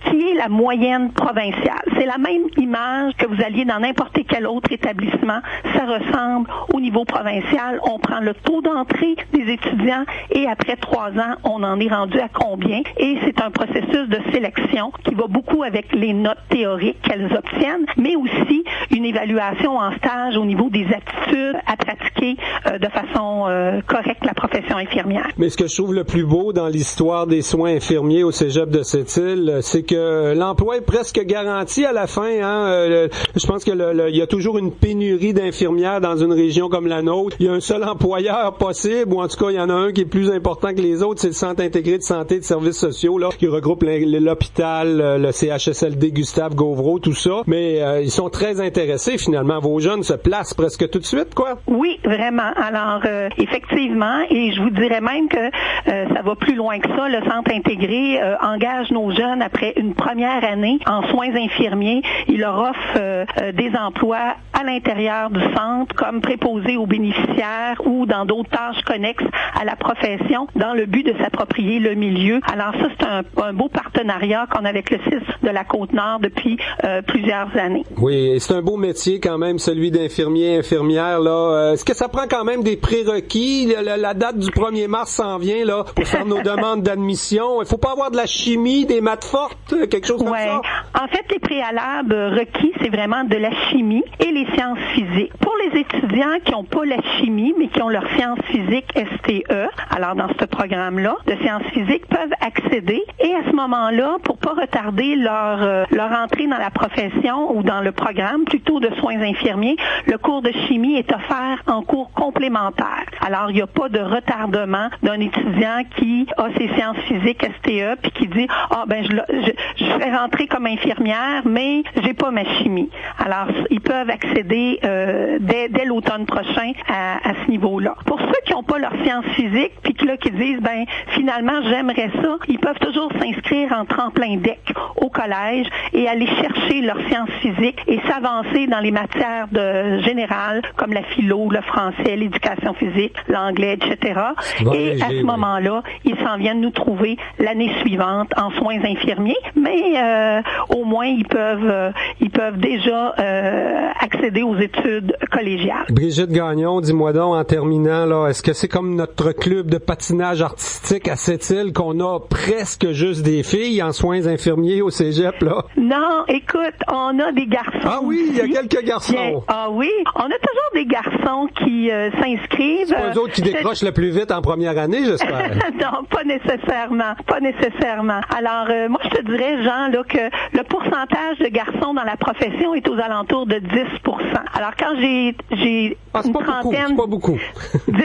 qui est la moyenne provinciale. C'est la même image que vous alliez dans n'importe quel autre établissement. Ça ressemble au niveau provincial. On prend le taux d'entrée des étudiants et après 3 ans, on en est rendu à combien? Et c'est un processus de sélection qui va beaucoup avec les notes théoriques qu'elles obtiennent, mais aussi une évaluation en stage au niveau des aptitudes à pratiquer de façon correcte la profession infirmière. Mais ce que je trouve le plus beau dans l'histoire des soins infirmiers au Cégep de Sept-Îles, c'est que l'emploi est presque garanti à la fin. Je pense que il y a toujours une pénurie d'infirmières dans une région comme la nôtre. Il y a un seul employeur possible, ou en tout cas, il y en a un qui est plus important que les autres, c'est le Centre intégré de santé et de services sociaux, là, qui regroupe l'hôpital, le CHSLD Gustave Gauvreau, tout ça. Mais ils sont très intéressés, finalement. Vos jeunes se placent presque tout de suite, quoi. Oui, vraiment. Alors, effectivement, et je vous dirais même que ça va plus loin que ça. Le Centre intégré engage nos jeunes après une première année en soins infirmiers. Il leur offre des emplois à l'intérieur du centre comme préposés aux bénéficiaires ou dans d'autres tâches connexes à la profession dans le but de s'approprier le milieu. Alors ça, c'est un beau partenariat qu'on a avec le CIS de la Côte-Nord depuis plusieurs années. Oui, c'est un beau métier quand même, celui d'infirmier, infirmière, là. Est-ce que ça prend quand même des prérequis? La date du 1er mars s'en vient, là, pour faire nos demandes d'admission. Il faut pas avoir de la chimie, des maths fortes? quelque chose comme ça? En fait, les préalables requis, c'est vraiment de la chimie et les sciences physiques. Pour les étudiants qui n'ont pas la chimie, mais qui ont leur sciences physiques STE, alors dans ce programme-là de sciences physiques, peuvent accéder. Et à ce moment-là, pour pas retarder leur entrée dans la profession ou dans le programme, plutôt de soins infirmiers, le cours de chimie est offert en cours complémentaire. Alors, il n'y a pas de retardement d'un étudiant qui a ses sciences physiques STE puis qui dit je serais rentrée comme infirmière, mais j'ai pas ma chimie. Alors, ils peuvent accéder dès l'automne prochain à ce niveau-là. Pour ceux qui n'ont pas leur sciences physiques puis qui disent finalement j'aimerais ça, ils peuvent toujours s'inscrire en tremplin DEC au collège et aller chercher leurs sciences physiques et s'avancer dans les matières générales comme la philo, le français, l'éducation physique, l'anglais, etc. Et à ce moment-là, ils s'en viennent nous trouver l'année suivante en soins infirmiers, mais au moins ils peuvent déjà accéder aux études collégiales. Brigitte Gagnon, dis-moi donc en terminant, là, est-ce que c'est comme notre club de patinage artistique à Sept-Îles qu'on a presque juste des filles en soins infirmiers au cégep, là? Non, écoute, on a des garçons. Ah oui, il y a quelques garçons. Ah oui, on a toujours des garçons qui s'inscrivent. C'est pas eux autres qui décrochent le plus vite en première année, j'espère. Non, pas nécessairement. Alors, moi, je te dirais, Jean, là, que le pourcentage de garçons dans la profession est aux alentours de 10%. Alors, quand j'ai une trentaine... C'est pas beaucoup. 10%,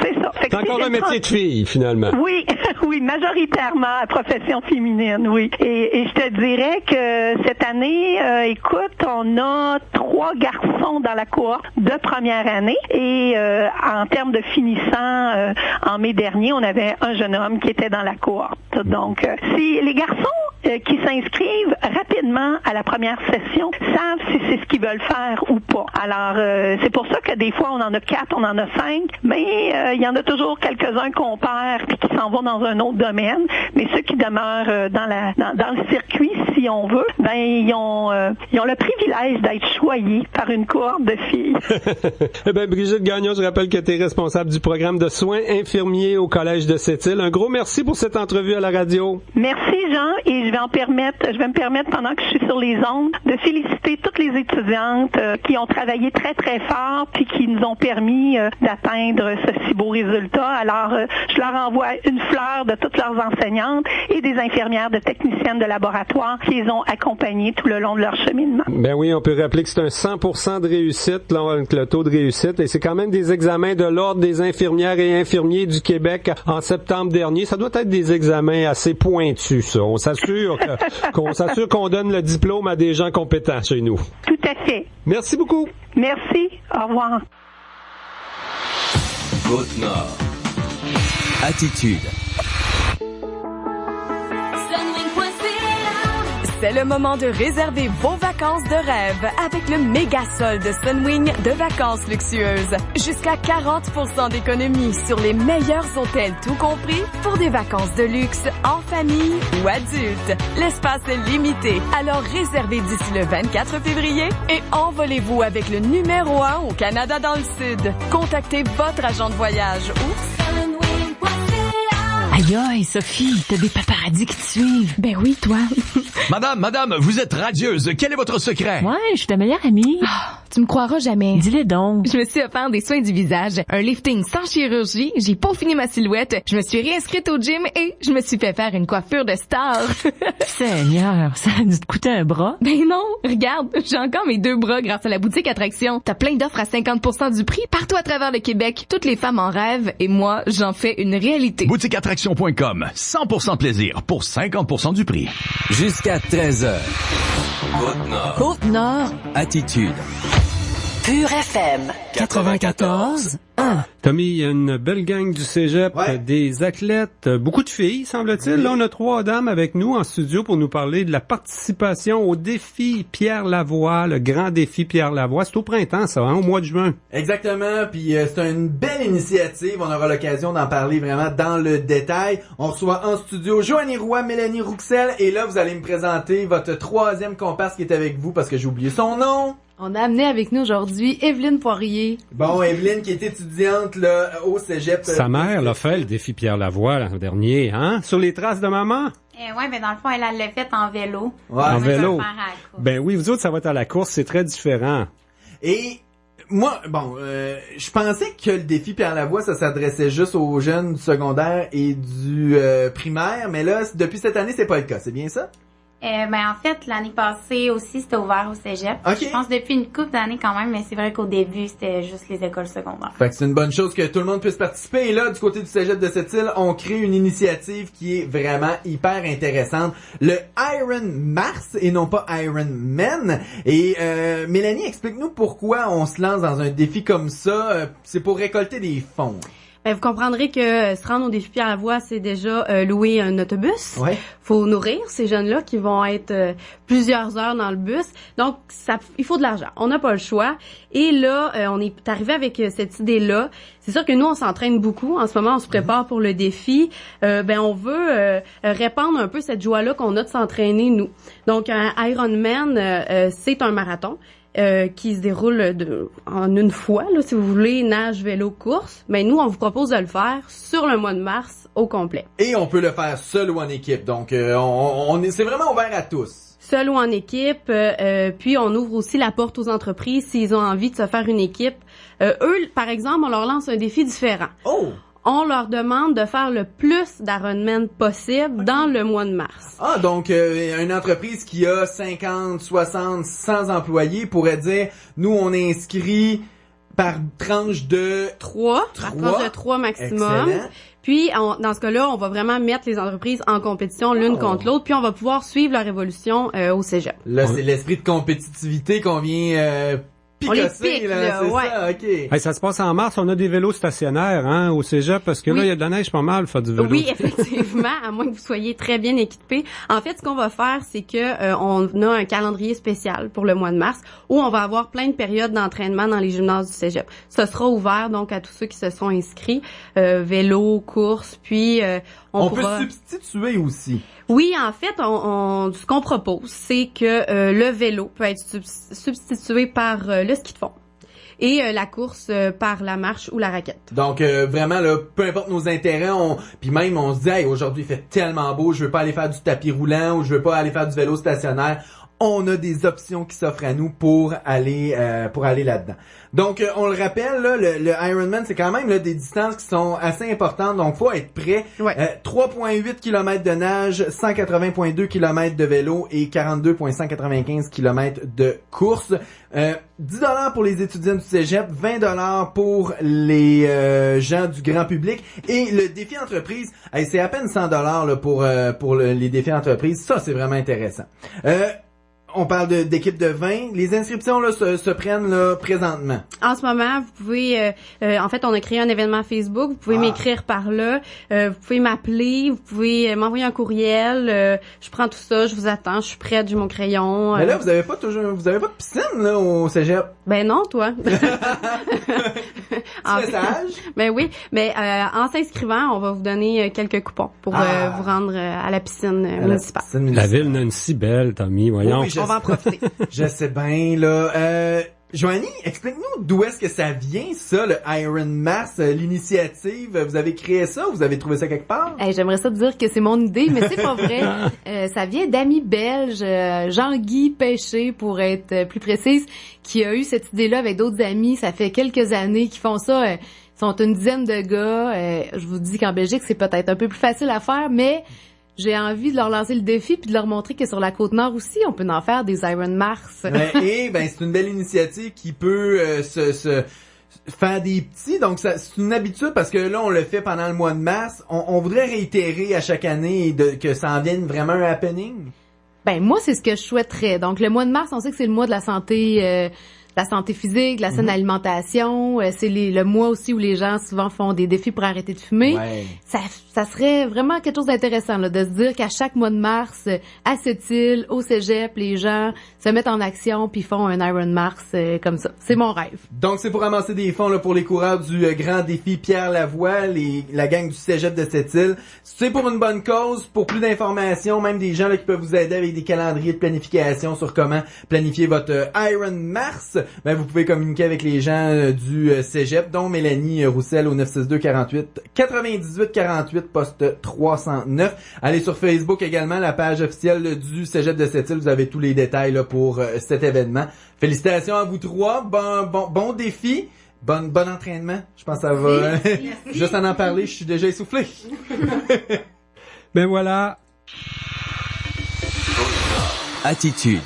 c'est ça. C'est encore un métier de fille, finalement. Oui, oui, majoritairement à profession féminine, oui. Et je te dirais que cette année, écoute, on a 3 garçons dans la cohorte de première année et en termes de finissants, en mai dernier, on avait un jeune homme qui était dans la cohorte. Donc, si les garçons qui s'inscrivent rapidement à la première session savent si c'est ce qu'ils veulent faire ou pas. Alors, c'est pour ça que des fois, on en a 4, on en a 5, mais il y en a toujours quelques-uns qu'on perd puis qui s'en vont dans un autre domaine. Mais ceux qui demeurent dans le circuit, si on veut, ils ont le privilège d'être choyés par une cohorte de filles. Eh bien, Brigitte Gagnon, je rappelle que tu es responsable du programme de soins infirmiers au Collège de Sept-Îles. Un gros merci pour cette entrevue à la radio. Merci, Jean, et je vais me permettre, pendant que je suis sur les ondes, de féliciter toutes les étudiantes qui ont travaillé très, très fort puis qui nous ont permis d'atteindre ce si beau résultat. Alors, je leur envoie une fleur de toutes leurs enseignantes et des infirmières, de techniciennes de laboratoire qui les ont accompagnées tout le long de leur cheminement. Ben oui, on peut rappeler que c'est un 100% de réussite, là, le taux de réussite, et c'est quand même des examens de l'Ordre des infirmières et infirmiers du Québec en septembre dernier. Ça doit être des examens assez pointus, ça. On s'assure qu'on donne le diplôme à des gens compétents chez nous. Tout à fait. Merci beaucoup. Merci. Au revoir. Côte-Nord. Attitude. C'est le moment de réserver vos vacances de rêve avec le méga solde Sunwing de vacances luxueuses. Jusqu'à 40% d'économie sur les meilleurs hôtels tout compris pour des vacances de luxe en famille ou adulte. L'espace est limité, alors réservez d'ici le 24 février et envolez-vous avec le numéro 1 au Canada dans le Sud. Contactez votre agent de voyage ou Aïe aïe, Sophie, t'as des paparazzis qui te suivent. Ben oui, toi. Madame, vous êtes radieuse. Quel est votre secret? Ouais, je suis ta meilleure amie. Oh, tu me croiras jamais. Dis-le donc. Je me suis offert des soins du visage, un lifting sans chirurgie, j'ai peaufiné ma silhouette, je me suis réinscrite au gym et je me suis fait faire une coiffure de star. Seigneur, ça a dû te coûter un bras? Ben non, regarde, j'ai encore mes 2 bras grâce à la boutique Attraction. T'as plein d'offres à 50% du prix partout à travers le Québec. Toutes les femmes en rêvent et moi, j'en fais une réalité. Boutique Attraction.com. 100% de plaisir pour 50% du prix. Jusqu'à 13h. Côte-Nord. Côte-Nord. Attitude. Pure FM. 94. Tommy, il y a une belle gang du cégep, des athlètes, beaucoup de filles, semble-t-il. Oui. Là, on a 3 dames avec nous en studio pour nous parler de la participation au défi Pierre Lavoie, le grand défi Pierre Lavoie. C'est au printemps, ça, au mois de juin. Exactement, puis c'est une belle initiative. On aura l'occasion d'en parler vraiment dans le détail. On reçoit en studio Joanie Roy, Mélanie Rouxel, et là, vous allez me présenter votre 3e comparse qui est avec vous parce que j'ai oublié son nom. On a amené avec nous aujourd'hui Evelyne Poirier. Bon, Evelyne qui est étudiante là au cégep. Sa mère l'a fait le défi Pierre Lavoie l'an dernier, hein? Sur les traces de maman? Ouais, ben dans le fond, elle l'a fait en vélo. Ouais. En vélo. À Ben oui, vous autres, ça va être à la course, c'est très différent. Et moi, je pensais que le défi Pierre Lavoie, ça s'adressait juste aux jeunes du secondaire et du primaire, mais là, depuis cette année, c'est pas le cas, c'est bien ça? En fait, l'année passée aussi, c'était ouvert au cégep. Okay. Je pense depuis une couple d'années quand même, mais c'est vrai qu'au début, c'était juste les écoles secondaires. Fait que c'est une bonne chose que tout le monde puisse participer. Et là, du côté du cégep de Sept-Îles, on crée une initiative qui est vraiment hyper intéressante. Le Iron Mars et non pas Iron Man. Et Mélanie, explique-nous pourquoi on se lance dans un défi comme ça. C'est pour récolter des fonds. Vous comprendrez que se rendre au défi Pierre Lavoie, c'est déjà louer un autobus. Ouais. Faut nourrir ces jeunes-là qui vont être plusieurs heures dans le bus. Donc, il faut de l'argent. On n'a pas le choix. Et là, on est arrivé avec cette idée-là. C'est sûr que nous, on s'entraîne beaucoup. En ce moment, on se prépare pour le défi. On veut répandre un peu cette joie-là qu'on a de s'entraîner, nous. Donc, un Ironman, c'est un marathon. Qui se déroule en une fois, là, si vous voulez, nage, vélo, course. Mais nous, on vous propose de le faire sur le mois de mars au complet. Et on peut le faire seul ou en équipe. Donc, c'est vraiment ouvert à tous. Seul ou en équipe. Puis, on ouvre aussi la porte aux entreprises s'ils ont envie de se faire une équipe. Eux, par exemple, on leur lance un défi différent. Oh! On leur demande de faire le plus d'Ironman possible dans le mois de mars. Ah, donc une entreprise qui a 50, 60, 100 employés pourrait dire, nous, on inscrit par tranche de 3. Par tranche de 3 maximum. Excellent. Puis, dans ce cas-là, on va vraiment mettre les entreprises en compétition l'une contre l'autre, puis on va pouvoir suivre leur évolution au cégep. Là, c'est l'esprit de compétitivité qu'on vient... On les pique, là, c'est ouais. ça, OK. Hey, ça se passe en mars, on a des vélos stationnaires au cégep, parce que là, il y a de la neige pas mal, faire du vélo. Oui, effectivement, à moins que vous soyez très bien équipés. En fait, ce qu'on va faire, c'est que on a un calendrier spécial pour le mois de mars, où on va avoir plein de périodes d'entraînement dans les gymnases du cégep. Ce sera ouvert, donc, à tous ceux qui se sont inscrits, vélo, course, puis on peut substituer aussi. Oui, en fait, ce qu'on propose, c'est que le vélo peut être substitué par le ski de fond et la course par la marche ou la raquette. Donc vraiment là, peu importe nos intérêts, puis même on se dit hey, aujourd'hui il fait tellement beau, je veux pas aller faire du tapis roulant ou je veux pas aller faire du vélo stationnaire. On a des options qui s'offrent à nous pour aller là-dedans. Donc, on le rappelle, là, le Ironman, c'est quand même là, des distances qui sont assez importantes, donc faut être prêt. Ouais. 3,8 km de nage, 180,2 km de vélo et 42,195 km de course. 10$ pour les étudiants du cégep, 20$ pour les gens du grand public. Et le défi entreprise, c'est à peine 100$ là, pour les défis entreprise. Ça, c'est vraiment intéressant. On parle d'équipe de 20. Les inscriptions là se prennent là présentement. En ce moment, vous pouvez en fait, on a créé un événement Facebook, vous pouvez m'écrire par là, vous pouvez m'appeler, vous pouvez m'envoyer un courriel, je prends tout ça, je vous attends, je suis prête, j'ai mon crayon. Mais là, vous avez pas de piscine là au cégep. Ben non, toi. Message. Ben oui, mais en s'inscrivant, on va vous donner quelques coupons pour vous rendre à la piscine municipale. La ville n'est si belle, Tommy, voyons. Oui, on va en profiter. Je sais bien, là. Joanie, explique-nous d'où est-ce que ça vient, ça, le Iron Mars, l'initiative. Vous avez créé ça? Vous avez trouvé ça quelque part? J'aimerais ça te dire que c'est mon idée, mais c'est pas vrai. Ça vient d'amis belges, Jean-Guy Péché, pour être plus précise, qui a eu cette idée-là avec d'autres amis. Ça fait quelques années qu'ils font ça. Ils sont une dizaine de gars. Je vous dis qu'en Belgique, c'est peut-être un peu plus facile à faire, mais j'ai envie de leur lancer le défi puis de leur montrer que sur la Côte-Nord aussi, on peut en faire des Iron Mars. C'est une belle initiative qui peut se faire des petits. Donc, c'est une habitude parce que là, on le fait pendant le mois de mars. On voudrait réitérer à chaque année que ça en vienne vraiment un happening. Ben, moi, c'est ce que je souhaiterais. Donc, le mois de mars, on sait que c'est le mois de la santé physique, de la saine alimentation. C'est le mois aussi où les gens souvent font des défis pour arrêter de fumer. Ouais. Ça serait vraiment quelque chose d'intéressant là, de se dire qu'à chaque mois de mars, à Sept-Îles, au cégep, les gens se mettent en action puis font un Iron Mars comme ça. C'est mon rêve. Donc, c'est pour ramasser des fonds là, pour les coureurs du grand défi Pierre Lavoie, la gang du cégep de Sept-Îles. C'est pour une bonne cause. Pour plus d'informations, même des gens là, qui peuvent vous aider avec des calendriers de planification sur comment planifier votre Iron Mars. ben vous pouvez communiquer avec les gens du Cégep, dont Mélanie Roussel au 962-48-98-48, poste 309. Allez sur Facebook également, la page officielle du Cégep de Sept-Îles. Vous avez tous les détails là, pour cet événement. Félicitations à vous trois. Bon défi. Bon entraînement. Je pense que ça va. Juste en parler, je suis déjà essoufflé. Ben voilà. Attitude.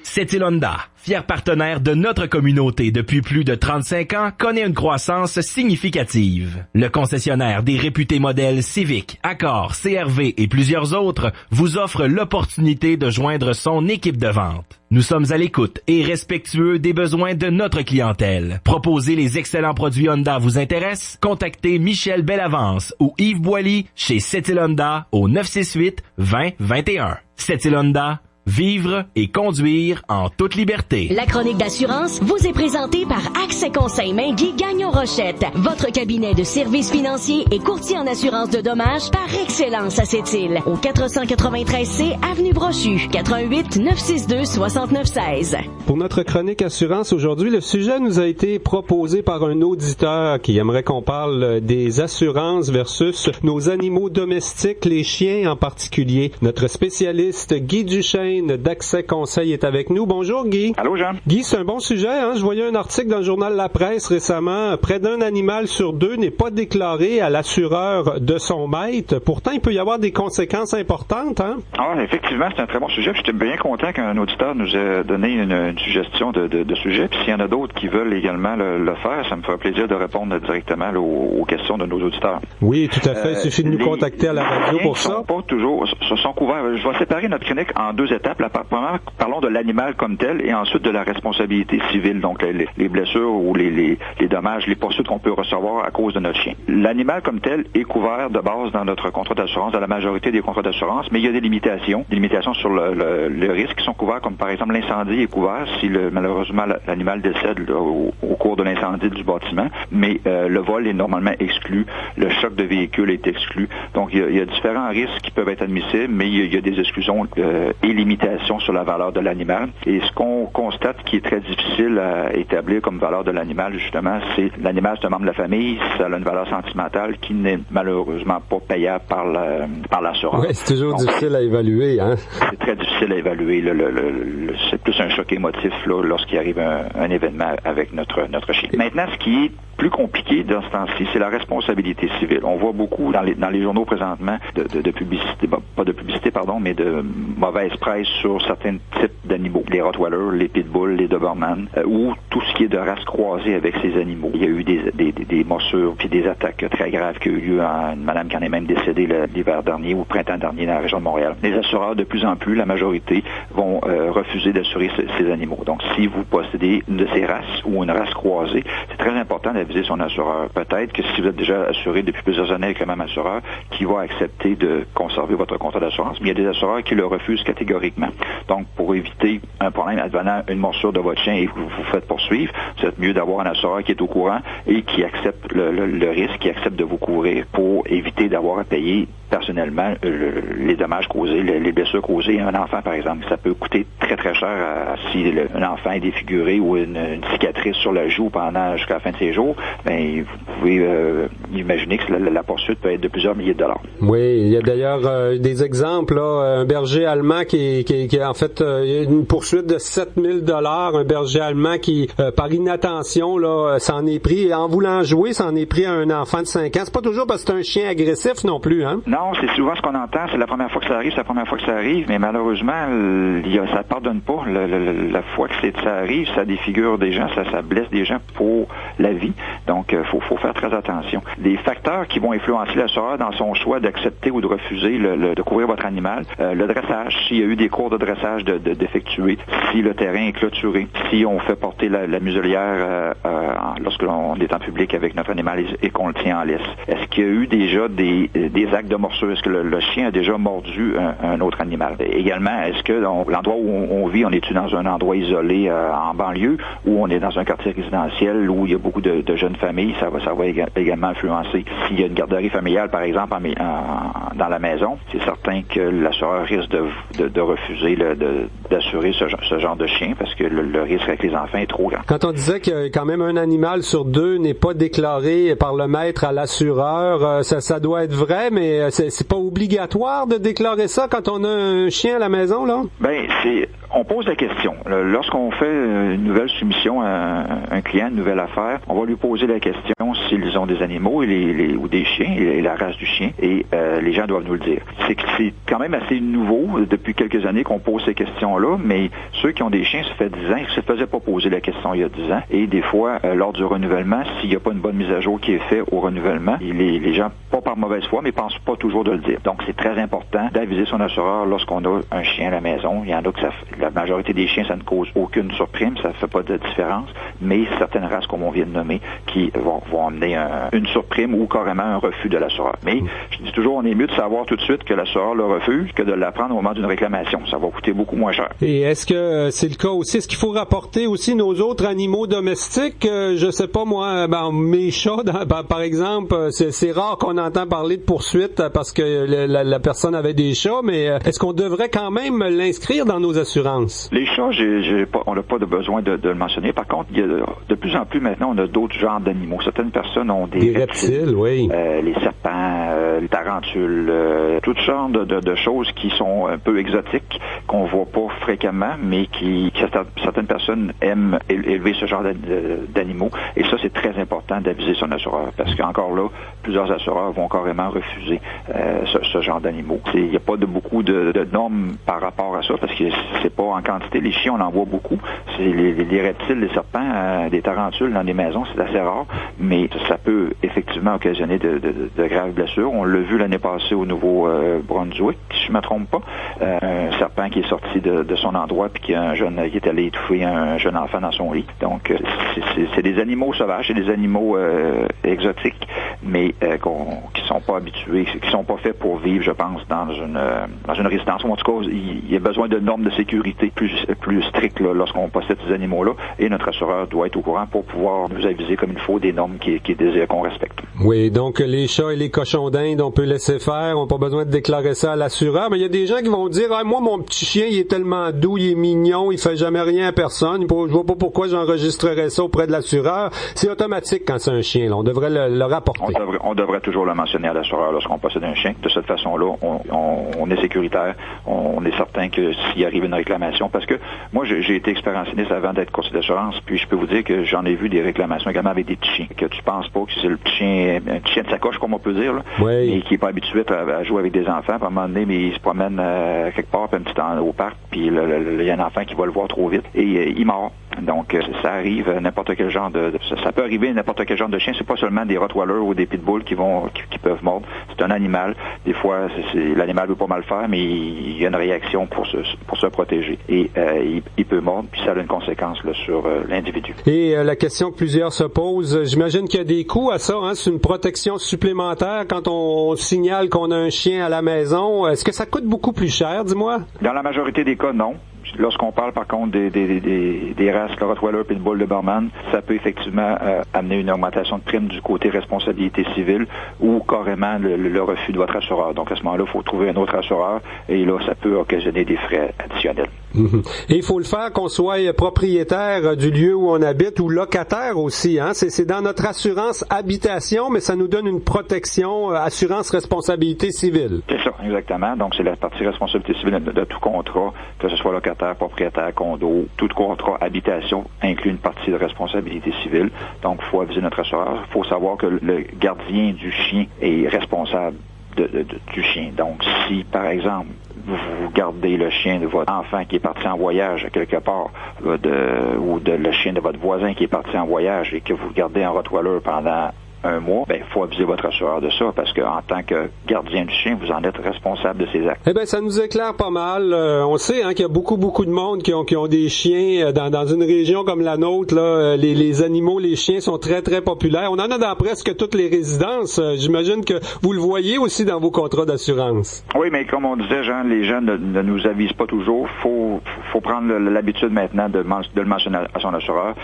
Sept-Îles Honda, fier partenaire de notre communauté depuis plus de 35 ans, connaît une croissance significative. Le concessionnaire des réputés modèles Civic, Accord, CR-V et plusieurs autres vous offre l'opportunité de joindre son équipe de vente. Nous sommes à l'écoute et respectueux des besoins de notre clientèle. Proposer les excellents produits Honda vous intéresse? Contactez Michel Bellavance ou Yves Boilly chez Sept-Îles Honda au 968-2021. Sept-Îles Honda, vivre et conduire en toute liberté. La chronique d'assurance vous est présentée par Accès Conseil Mainguy Gagnon-Rochette, votre cabinet de services financiers et courtier en assurance de dommages par excellence à Sept-Îles, au 493C Avenue Brochu, 88-962-6916. Pour notre chronique assurance aujourd'hui, le sujet nous a été proposé par un auditeur qui aimerait qu'on parle des assurances versus nos animaux domestiques, les chiens en particulier. Notre spécialiste Guy Duchesne d'Accès Conseil est avec nous. Bonjour Guy. Allô Jean. Guy, c'est un bon sujet, hein? Je voyais un article dans le journal La Presse récemment. Près d'un animal sur deux n'est pas déclaré à l'assureur de son maître. Pourtant, il peut y avoir des conséquences importantes, hein? Ah, effectivement, c'est un très bon sujet. J'étais bien content qu'un auditeur nous ait donné une suggestion de sujet. Puis s'il y en a d'autres qui veulent également le faire, ça me ferait plaisir de répondre directement là, aux questions de nos auditeurs. Oui, tout à fait. Il suffit de nous contacter à la radio pour ça. Pas toujours, sont couverts. Je vais séparer notre chronique en deux étapes. Premièrement, parlons de l'animal comme tel et ensuite de la responsabilité civile, donc les blessures ou les dommages, les poursuites qu'on peut recevoir à cause de notre chien. L'animal comme tel est couvert de base dans notre contrat d'assurance, dans la majorité des contrats d'assurance, mais il y a des limitations sur le risque qui sont couverts, comme par exemple l'incendie est couvert si malheureusement l'animal décède là, au cours de l'incendie du bâtiment, mais le vol est normalement exclu, le choc de véhicule est exclu. Donc il y a différents risques qui peuvent être admissibles, mais il y a des exclusions et limitations sur la valeur de l'animal. Et ce qu'on constate qui est très difficile à établir comme valeur de l'animal, justement, c'est l'animal, c'est un membre de la famille, ça a une valeur sentimentale qui n'est malheureusement pas payable par l'assurance. Oui, c'est toujours difficile à évaluer, hein? C'est très difficile à évaluer. C'est plus un choc émotif là, lorsqu'il arrive un événement avec notre chien. Maintenant, ce qui est plus compliqué dans ce temps-ci, c'est la responsabilité civile. On voit beaucoup dans les journaux présentement de publicité, pas de publicité, pardon, mais de mauvaise presse sur certains types d'animaux. Les Rottweilers, les Pitbulls, les Doberman, ou tout ce qui est de race croisée avec ces animaux. Il y a eu des morsures puis des attaques très graves qui ont eu lieu à une madame qui en est même décédée l'hiver dernier ou le printemps dernier dans la région de Montréal. Les assureurs, de plus en plus, la majorité, vont refuser d'assurer ces animaux. Donc, si vous possédez une de ces races ou une race croisée, c'est très important d'aviser son assureur. Peut-être que si vous êtes déjà assuré depuis plusieurs années avec le même assureur, qui va accepter de conserver votre contrat d'assurance, mais il y a des assureurs qui le refusent catégoriquement. Donc, pour éviter un problème advenant une morsure de votre chien et que vous vous faites poursuivre, c'est mieux d'avoir un assureur qui est au courant et qui accepte le risque, qui accepte de vous couvrir pour éviter d'avoir à payer personnellement les dommages causés, les blessures causées à un enfant, par exemple. Ça peut coûter très, très cher si un enfant est défiguré ou une cicatrice sur la joue jusqu'à la fin de ses jours. Ben, vous pouvez imaginer que la poursuite peut être de plusieurs milliers de dollars. Oui, il y a d'ailleurs des exemples, là, un berger allemand qui a en fait une poursuite de 7000 $, un berger allemand qui, par inattention, là, s'en est pris, en voulant jouer, s'en est pris à un enfant de 5 ans. C'est pas toujours parce que c'est un chien agressif non plus, hein? Non, c'est souvent ce qu'on entend, c'est la première fois que ça arrive, mais malheureusement, ça pardonne pas. La fois que ça arrive, ça défigure des gens, ça blesse des gens pour la vie. Donc, faut faire très attention. Des facteurs qui vont influencer l'assureur dans son choix d'accepter ou de refuser de couvrir votre animal, le dressage, s'il y a eu des cours de dressage d'effectuer, si le terrain est clôturé, si on fait porter la muselière lorsque l'on est en public avec notre animal et qu'on le tient en laisse. Est-ce qu'il y a eu déjà des actes de morsure? Est-ce que le chien a déjà mordu un autre animal? Également, est-ce que l'endroit où on vit, on est-tu dans un endroit isolé en banlieue, ou on est dans un quartier résidentiel où il y a beaucoup de jeunes familles? Ça va également influencer. S'il y a une garderie familiale, par exemple, dans la maison, c'est certain que l'assureur risque de refuser d'assurer ce genre de chien parce que le risque avec les enfants est trop grand. Quand on disait que quand même un animal sur 2 n'est pas déclaré par le maître à l'assureur, ça doit être vrai, mais c'est pas obligatoire de déclarer ça quand on a un chien à la maison, là? Ben, on pose la question. Lorsqu'on fait une nouvelle soumission à un client, une nouvelle affaire, on va lui poser la question s'ils ont des animaux ou des chiens, et la race du chien, et les gens doivent nous le dire. C'est quand même assez nouveau, depuis quelques années qu'on pose ces questions-là, mais ceux qui ont des chiens, ça fait 10 ans, ils ne se faisaient pas poser la question il y a 10 ans, et des fois, lors du renouvellement, s'il n'y a pas une bonne mise à jour qui est faite au renouvellement, les gens, pas par mauvaise foi, mais pensent pas toujours de le dire. Donc, c'est très important d'aviser son assureur lorsqu'on a un chien à la maison. Il y en a que la majorité des chiens, ça ne cause aucune surprime, ça ne fait pas de différence, mais certaines races, comme on vient de nommer, qui vont amener une surprime ou carrément un refus de l'assureur. Mais je dis toujours, on est mieux de savoir tout de suite que l'assureur le refuse que de l'apprendre au moment d'une réclamation. Ça va coûter beaucoup moins cher. Et est-ce que c'est le cas aussi? Est-ce qu'il faut rapporter aussi nos autres animaux domestiques? Je sais pas moi, mes chats, par exemple, c'est rare qu'on entend parler de poursuite parce que la personne avait des chats, mais est-ce qu'on devrait quand même l'inscrire dans nos assurances? Les chats, on n'a pas de besoin de le mentionner. Par contre, il y a de plus en plus maintenant, on a d'autres genres d'animaux. Certaines personnes ont des reptiles, oui. Les serpents, les tarentules, toutes sortes de choses qui sont un peu exotiques, qu'on voit pas fréquemment, mais certaines personnes aiment élever ce genre d'animaux. Et ça, c'est très important d'aviser son assureur, parce qu'encore là, plusieurs assureurs vont carrément refuser ce genre d'animaux. Il n'y a pas beaucoup de normes par rapport à ça, parce que c'est pas en quantité. Les chiens, on en voit beaucoup. C'est les reptiles, les serpents, des tarentules dans les maisons, c'est assez rare, mais ça peut effectivement occasionner de graves blessures. On l'a vu l'année passée au Nouveau-Brunswick, si je ne me trompe pas. Un serpent qui est sorti de son endroit puis qui est allé étouffer un jeune enfant dans son lit. Donc, c'est des animaux sauvages, c'est des animaux exotiques, mais qui sont pas habitués, qui sont pas faits pour vivre, je pense, dans une résidence. En tout cas, il y a besoin de normes de sécurité plus strictes là, lorsqu'on possède ces animaux-là, et notre assureur doit être au courant pour pouvoir nous aviser comme il faut des normes qui désirent qu'on respecte. Oui, donc les chats et les cochons d'Inde, on peut laisser faire, on n'a pas besoin de déclarer ça à l'assureur, mais il y a des gens qui vont dire moi, mon petit chien, il est tellement doux, il est mignon, il fait jamais rien à personne, je vois pas pourquoi j'enregistrerais ça auprès de l'assureur. C'est automatique quand c'est un chien, là. On devrait le rapporter. On devrait toujours le mentionner à l'assureur lorsqu'on possède un chien. De cette façon-là, on est sécuritaire, on est certain que s'il arrive une réclamation, parce que moi, j'ai été expérientionniste avant d'être conseiller d'assurance, puis je peux vous dire que j'en ai vu des réclamations également avec des petits chiens, que tu penses pas que c'est le petit chien de sacoche, comme on peut dire, là, oui. Et qui est pas habitué à jouer avec des enfants, puis à un moment donné, mais il se promène quelque part, puis un petit temps au parc, puis il y a un enfant qui va le voir trop vite, et il mord. Donc, ça arrive à n'importe quel genre ça peut arriver à n'importe quel genre de chien. C'est pas seulement des Rottweilers ou des Pitbulls qui peuvent mordre. C'est un animal. Des fois, l'animal veut pas mal faire, mais il y a une réaction pour se protéger. Et il peut mordre, puis ça a une conséquence là, sur l'individu. Et la question que plusieurs se posent, j'imagine qu'il y a des coûts à ça, hein? C'est une protection supplémentaire quand on signale qu'on a un chien à la maison. Est-ce que ça coûte beaucoup plus cher, dis-moi? Dans la majorité des cas, non. Lorsqu'on parle, par contre, des races, le Rottweiler et le Bull de Doberman, ça peut effectivement amener une augmentation de prime du côté responsabilité civile ou carrément le refus de votre assureur. Donc, à ce moment-là, il faut trouver un autre assureur et là, ça peut occasionner des frais additionnels. Mm-hmm. Et il faut le faire qu'on soit propriétaire du lieu où on habite ou locataire aussi, hein? C'est dans notre assurance habitation, mais ça nous donne une protection, assurance responsabilité civile. C'est ça, exactement. Donc, c'est la partie responsabilité civile de tout contrat, que ce soit locataire, propriétaire, condo, tout contrat habitation inclut une partie de responsabilité civile. Donc, il faut aviser notre assureur. Il faut savoir que le gardien du chien est responsable du chien. Donc, si, par exemple, vous gardez le chien de votre enfant qui est parti en voyage quelque part, ou le chien de votre voisin qui est parti en voyage et que vous gardez en Rottweiler pendant 1 mois, ben, il faut aviser votre assureur de ça, parce qu'en tant que gardien du chien, vous en êtes responsable de ses actes. Eh ben, ça nous éclaire pas mal. On sait qu'il y a beaucoup de monde qui ont des chiens dans une région comme la nôtre. Là, les animaux, les chiens sont très, très populaires. On en a dans presque toutes les résidences. J'imagine que vous le voyez aussi dans vos contrats d'assurance. Oui, mais comme on disait, Jean, les gens ne nous avisent pas toujours. Faut prendre l'habitude maintenant de le mentionner à son assureur.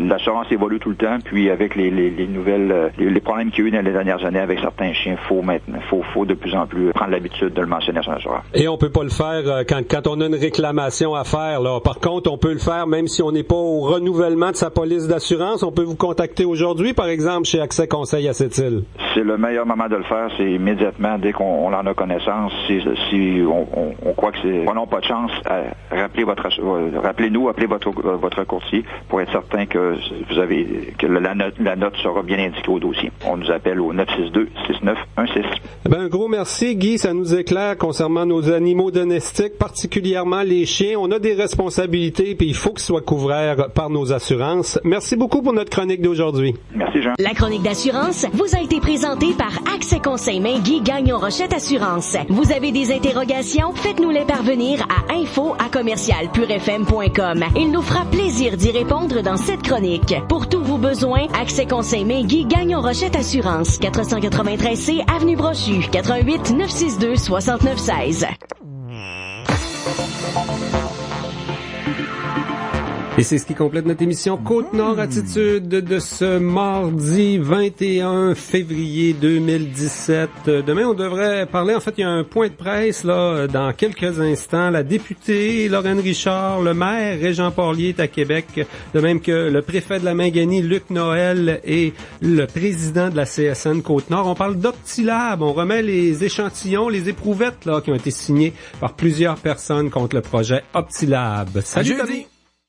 L'assurance évolue tout le temps, puis avec les nouvelles, les problèmes qu'il y a eu dans les dernières années avec certains chiens, faut de plus en plus prendre l'habitude de le mentionner à son assureur. Et on peut pas le faire quand on a une réclamation à faire, là. Par contre, on peut le faire même si on n'est pas au renouvellement de sa police d'assurance. On peut vous contacter aujourd'hui, par exemple, chez Accès Conseil à Sept-Îles. C'est le meilleur moment de le faire, c'est immédiatement, dès qu'on en a connaissance. Si on croit qu'on n'a pas de chance, rappelez-nous, appelez votre courtier pour être certain que la note sera bien indiquée au dossier. On nous appelle au 962-6916. Un gros merci, Guy. Ça nous éclaire concernant nos animaux domestiques, particulièrement les chiens. On a des responsabilités, puis il faut qu'ils soient couverts par nos assurances. Merci beaucoup pour notre chronique d'aujourd'hui. Merci, Jean. La chronique d'assurance vous a été présentée par Accès Conseil Guy Gagnon Rochette Assurance. Vous avez des interrogations? Faites-nous-les parvenir à info@commercialpurefm.com. Il nous fera plaisir d'y répondre dans cette chronique. Pour tous vos besoins, Accès Conseil Guy Gagnon Rochette Assurance. 493C Avenue Brochu. 88 962 6916. Et c'est ce qui complète notre émission Côte-Nord Attitude de ce mardi 21 février 2017. Demain, on devrait parler, en fait, il y a un point de presse là dans quelques instants. La députée Lorraine Richard, le maire Régent Porlier est à Québec, de même que le préfet de la Minganie, Luc Noël, et le président de la CSN Côte-Nord. On parle d'Optilab. On remet les échantillons, les éprouvettes là qui ont été signées par plusieurs personnes contre le projet Optilab. Salut, Tommy!